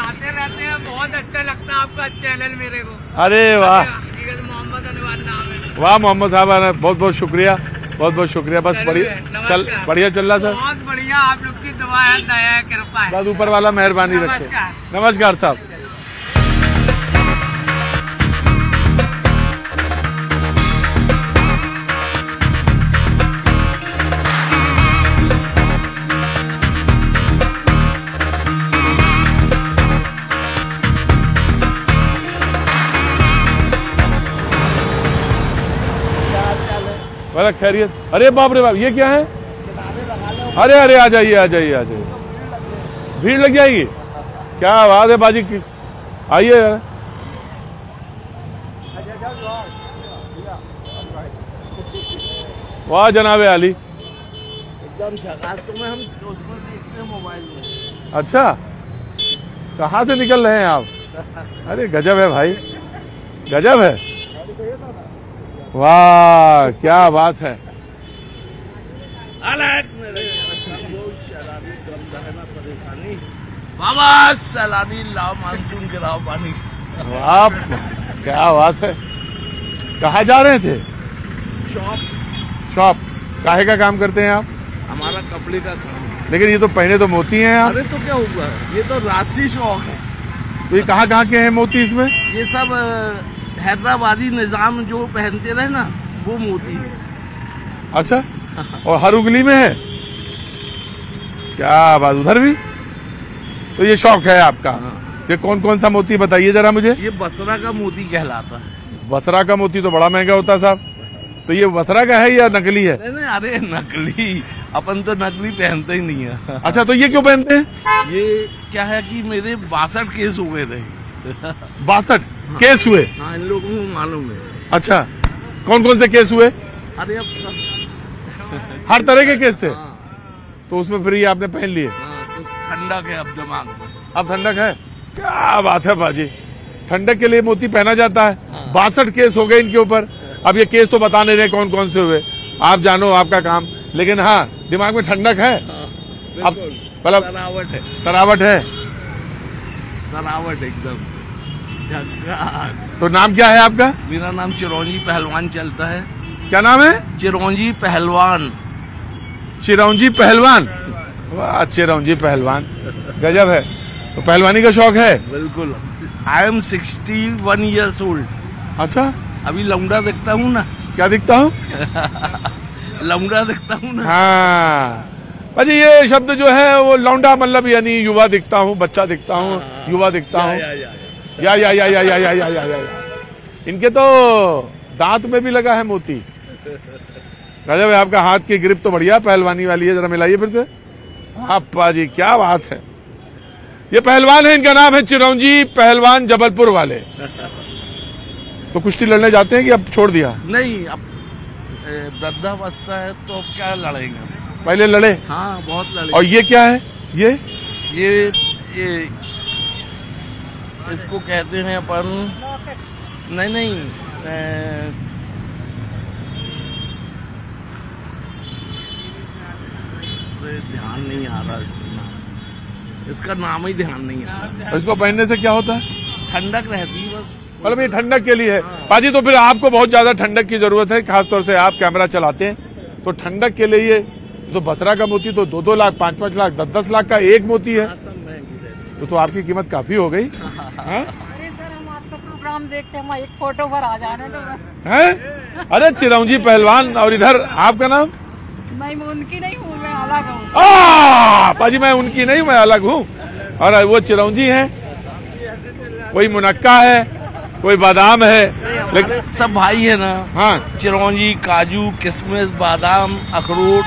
आते रहते हैं, बहुत अच्छा लगता है आपका चैनल मेरे को। अरे वाह, मोहम्मद अनवर नाम है। वाह मोहम्मद साहब, बहुत बहुत शुक्रिया, बहुत बहुत शुक्रिया। बस बढ़िया चल रहा सर। बहुत बढ़िया, आप लोग की दुआ है, दया है, कृपा है, बस ऊपर वाला मेहरबानी रखे। नमस्कार साहब। खैरियत? अरे बाप रे बाप, ये क्या है? अरे अरे आ जाइए आ जाइए आ जाइए, भीड़ लग जाएगी। क्या बात है बाजी की, आइए। वाह जनाबे आली, एकदम झकास। तुम्हें हम देखते हैं मोबाइल में। अच्छा, कहाँ से निकल रहे हैं आप? अरे गजब है भाई, गजब है। वाह क्या बात है। बाबा सैलानी लाओ, मानसून के लाओ पानी। वाह क्या बात है। कहाँ जा रहे थे? शॉप। काहे का काम करते हैं आप? हमारा कपड़े का काम। लेकिन ये तो पहने तो मोती हैं आप। अरे तो क्या हुआ, ये तो राशि शौक है। तो ये कहाँ के हैं मोती इसमें? ये सब हैदराबादी निजाम जो पहनते रहे ना, वो मोती है। अच्छा, और हर उंगली में है? क्या बात, उधर भी? तो ये शौक है आपका। ये कौन कौन सा मोती बताइए जरा मुझे। ये बसरा का मोती कहलाता है। बसरा का मोती तो बड़ा महंगा होता है साहब। तो ये बसरा का है या नकली है? नहीं, अरे नकली, अपन तो नकली पहनते ही नहीं है। अच्छा, तो ये क्यों पहनते हैं? ये क्या है कि मेरे 62 केस हुए थे। 62 केस हुए? हाँ, इन लोगों को मालूम है। अच्छा, कौन कौन से केस हुए? अरे अब हर तरह के केस थे। तो उसमें फिर ये आपने पहन लिए? तो ठंडक है अब दिमाग में। अब ठंडक है? क्या बात है बाजी, ठंडक के लिए मोती पहना जाता है। 62 केस हो गए इनके ऊपर। अब ये केस तो बता नहीं रहे कौन कौन से हुए, आप जानो आपका काम, लेकिन हाँ दिमाग में ठंडक है। अब मतलब तरावट है, तरावट है, तरावट एकदम। तो नाम क्या है आपका? मेरा नाम चिरौंजी पहलवान चलता है। क्या नाम है? चिरौंजी पहलवान। चिरौंजी पहलवान, वाह चिरौंजी पहलवान, गजब है। तो पहलवानी का शौक है? बिल्कुल। I am 61 years old। अच्छा, अभी लौंडा दिखता हूँ ना। क्या दिखता हूँ? लौंडा दिखता हूँ ना। हाँ भाजी, ये शब्द जो है वो लौंडा मतलब यानी युवा दिखता हूँ, बच्चा दिखता हूँ, युवा दिखता हूँ। या इनके तो दांत में भी लगा है मोती। गजब है, आपका हाथ की ग्रिप तो बढ़िया पहलवानी वाली है, जरा मिलाइए फिर से। हाँ जी, क्या बात है। ये पहलवान है, इनका नाम है चिरौंजी पहलवान, जबलपुर वाले। तो कुश्ती लड़ने जाते हैं कि अब छोड़ दिया? नहीं, अब वृद्धावस्था है तो अब क्या लड़ेंगे। पहले लड़े? हाँ बहुत लड़े। और ये क्या है? ये इसको कहते हैं अपन, नहीं ध्यान नहीं आ रहा इसका नाम ही ध्यान नहीं आ रहा। इसको पहनने से क्या होता है? ठंडक रहती है बस। मतलब ये ठंडक के लिए है। पाजी तो फिर आपको बहुत ज्यादा ठंडक की जरूरत है, खासतौर से आप कैमरा चलाते हैं तो ठंडक के लिए ये तो बसरा का मोती तो 2-2 लाख, 5-5 लाख, 10-10 लाख का एक मोती है। तो आपकी कीमत काफी हो गई। प्रोग्राम देखते हैं, एक फोटो पर आ जाने तो बस है। अरे चिरौंजी पहलवान, और इधर आपका नाम? मैं उनकी नहीं हूँ, मैं अलग हूँ। पाजी मैं उनकी नहीं, मैं अलग हूँ। और वो चिरौंजी है, कोई मुनक्का है, कोई बादाम है, लेकिन सब भाई है ना। हाँ, चिरौंजी, काजू, किशमिश, बादाम, अखरोट,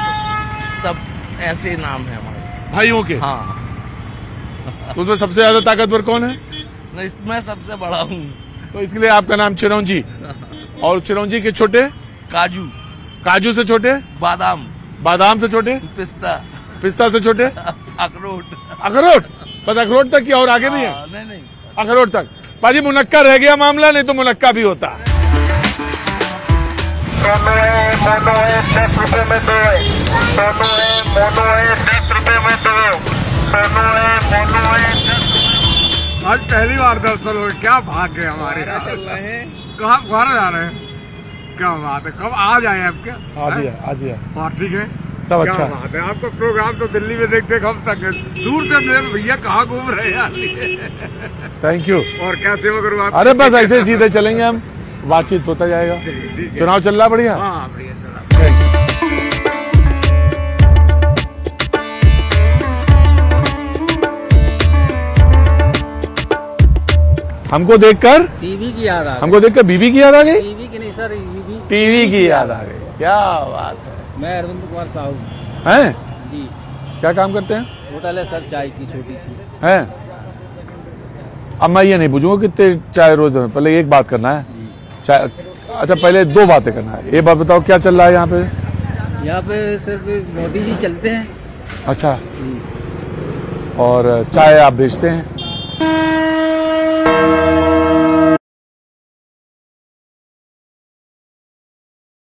सब ऐसे नाम है हमारे भाइयों के। हाँ। तो उसमें सबसे ज्यादा ताकतवर कौन है? इसमें सबसे बड़ा हूँ, तो इसलिए आपका नाम चिरौंजी। और चिरौंजी के छोटे? काजू। काजू से छोटे? बादाम। बादाम से छोटे? पिस्ता। पिस्ता से छोटे? अखरोट। अखरोट, बस अखरोट तक की और आगे नहीं है? नहीं, अखरोट तक। पाजी मुनक्का रह गया मामला, नहीं तो मुनक्का भी होता। मोनो है 10 रुपए में 2 है। मोनो है 10 रुपए में 2। मोनो है 10। आज पहली बार दर्शन हो, क्या भाग्य हमारे। कहाँ घर जा रहे हैं? क्या बात है, कब आ जाए आपके? आज ही है। हाँ ठीक है, सब अच्छा। क्या बात है, आपका प्रोग्राम तो दिल्ली में देखते कब तक है, दूर से मेरे भैया कहाँ घूम रहे हैं। Thank you. और क्या सेवा करूँ आप? अरे बस ऐसे ही सीधे चलेंगे हम, बातचीत होता जाएगा। चुनाव चल रहा बढ़िया? हाँ बढ़िया चल रहा। हमको देखकर टीवी की याद आ गई। हमको देखकर बीबी की याद आ गई? टीवी की नहीं सर, टीवी की याद आ गई। क्या बात है। मैं अरविंद कुमार साहू हैं जी। क्या काम करते हैं? होटल है सर, चाय की छोटी सी है। अब मैं ये नहीं पूछूंगा कितने चाय रोज, पहले एक बात करना है चाय। अच्छा पहले 2 बातें करना है। एक बात बताओ, क्या चल रहा है यहाँ पे? यहाँ पे सिर्फ मोदी जी चलते हैं। अच्छा, और चाय आप बेचते हैं?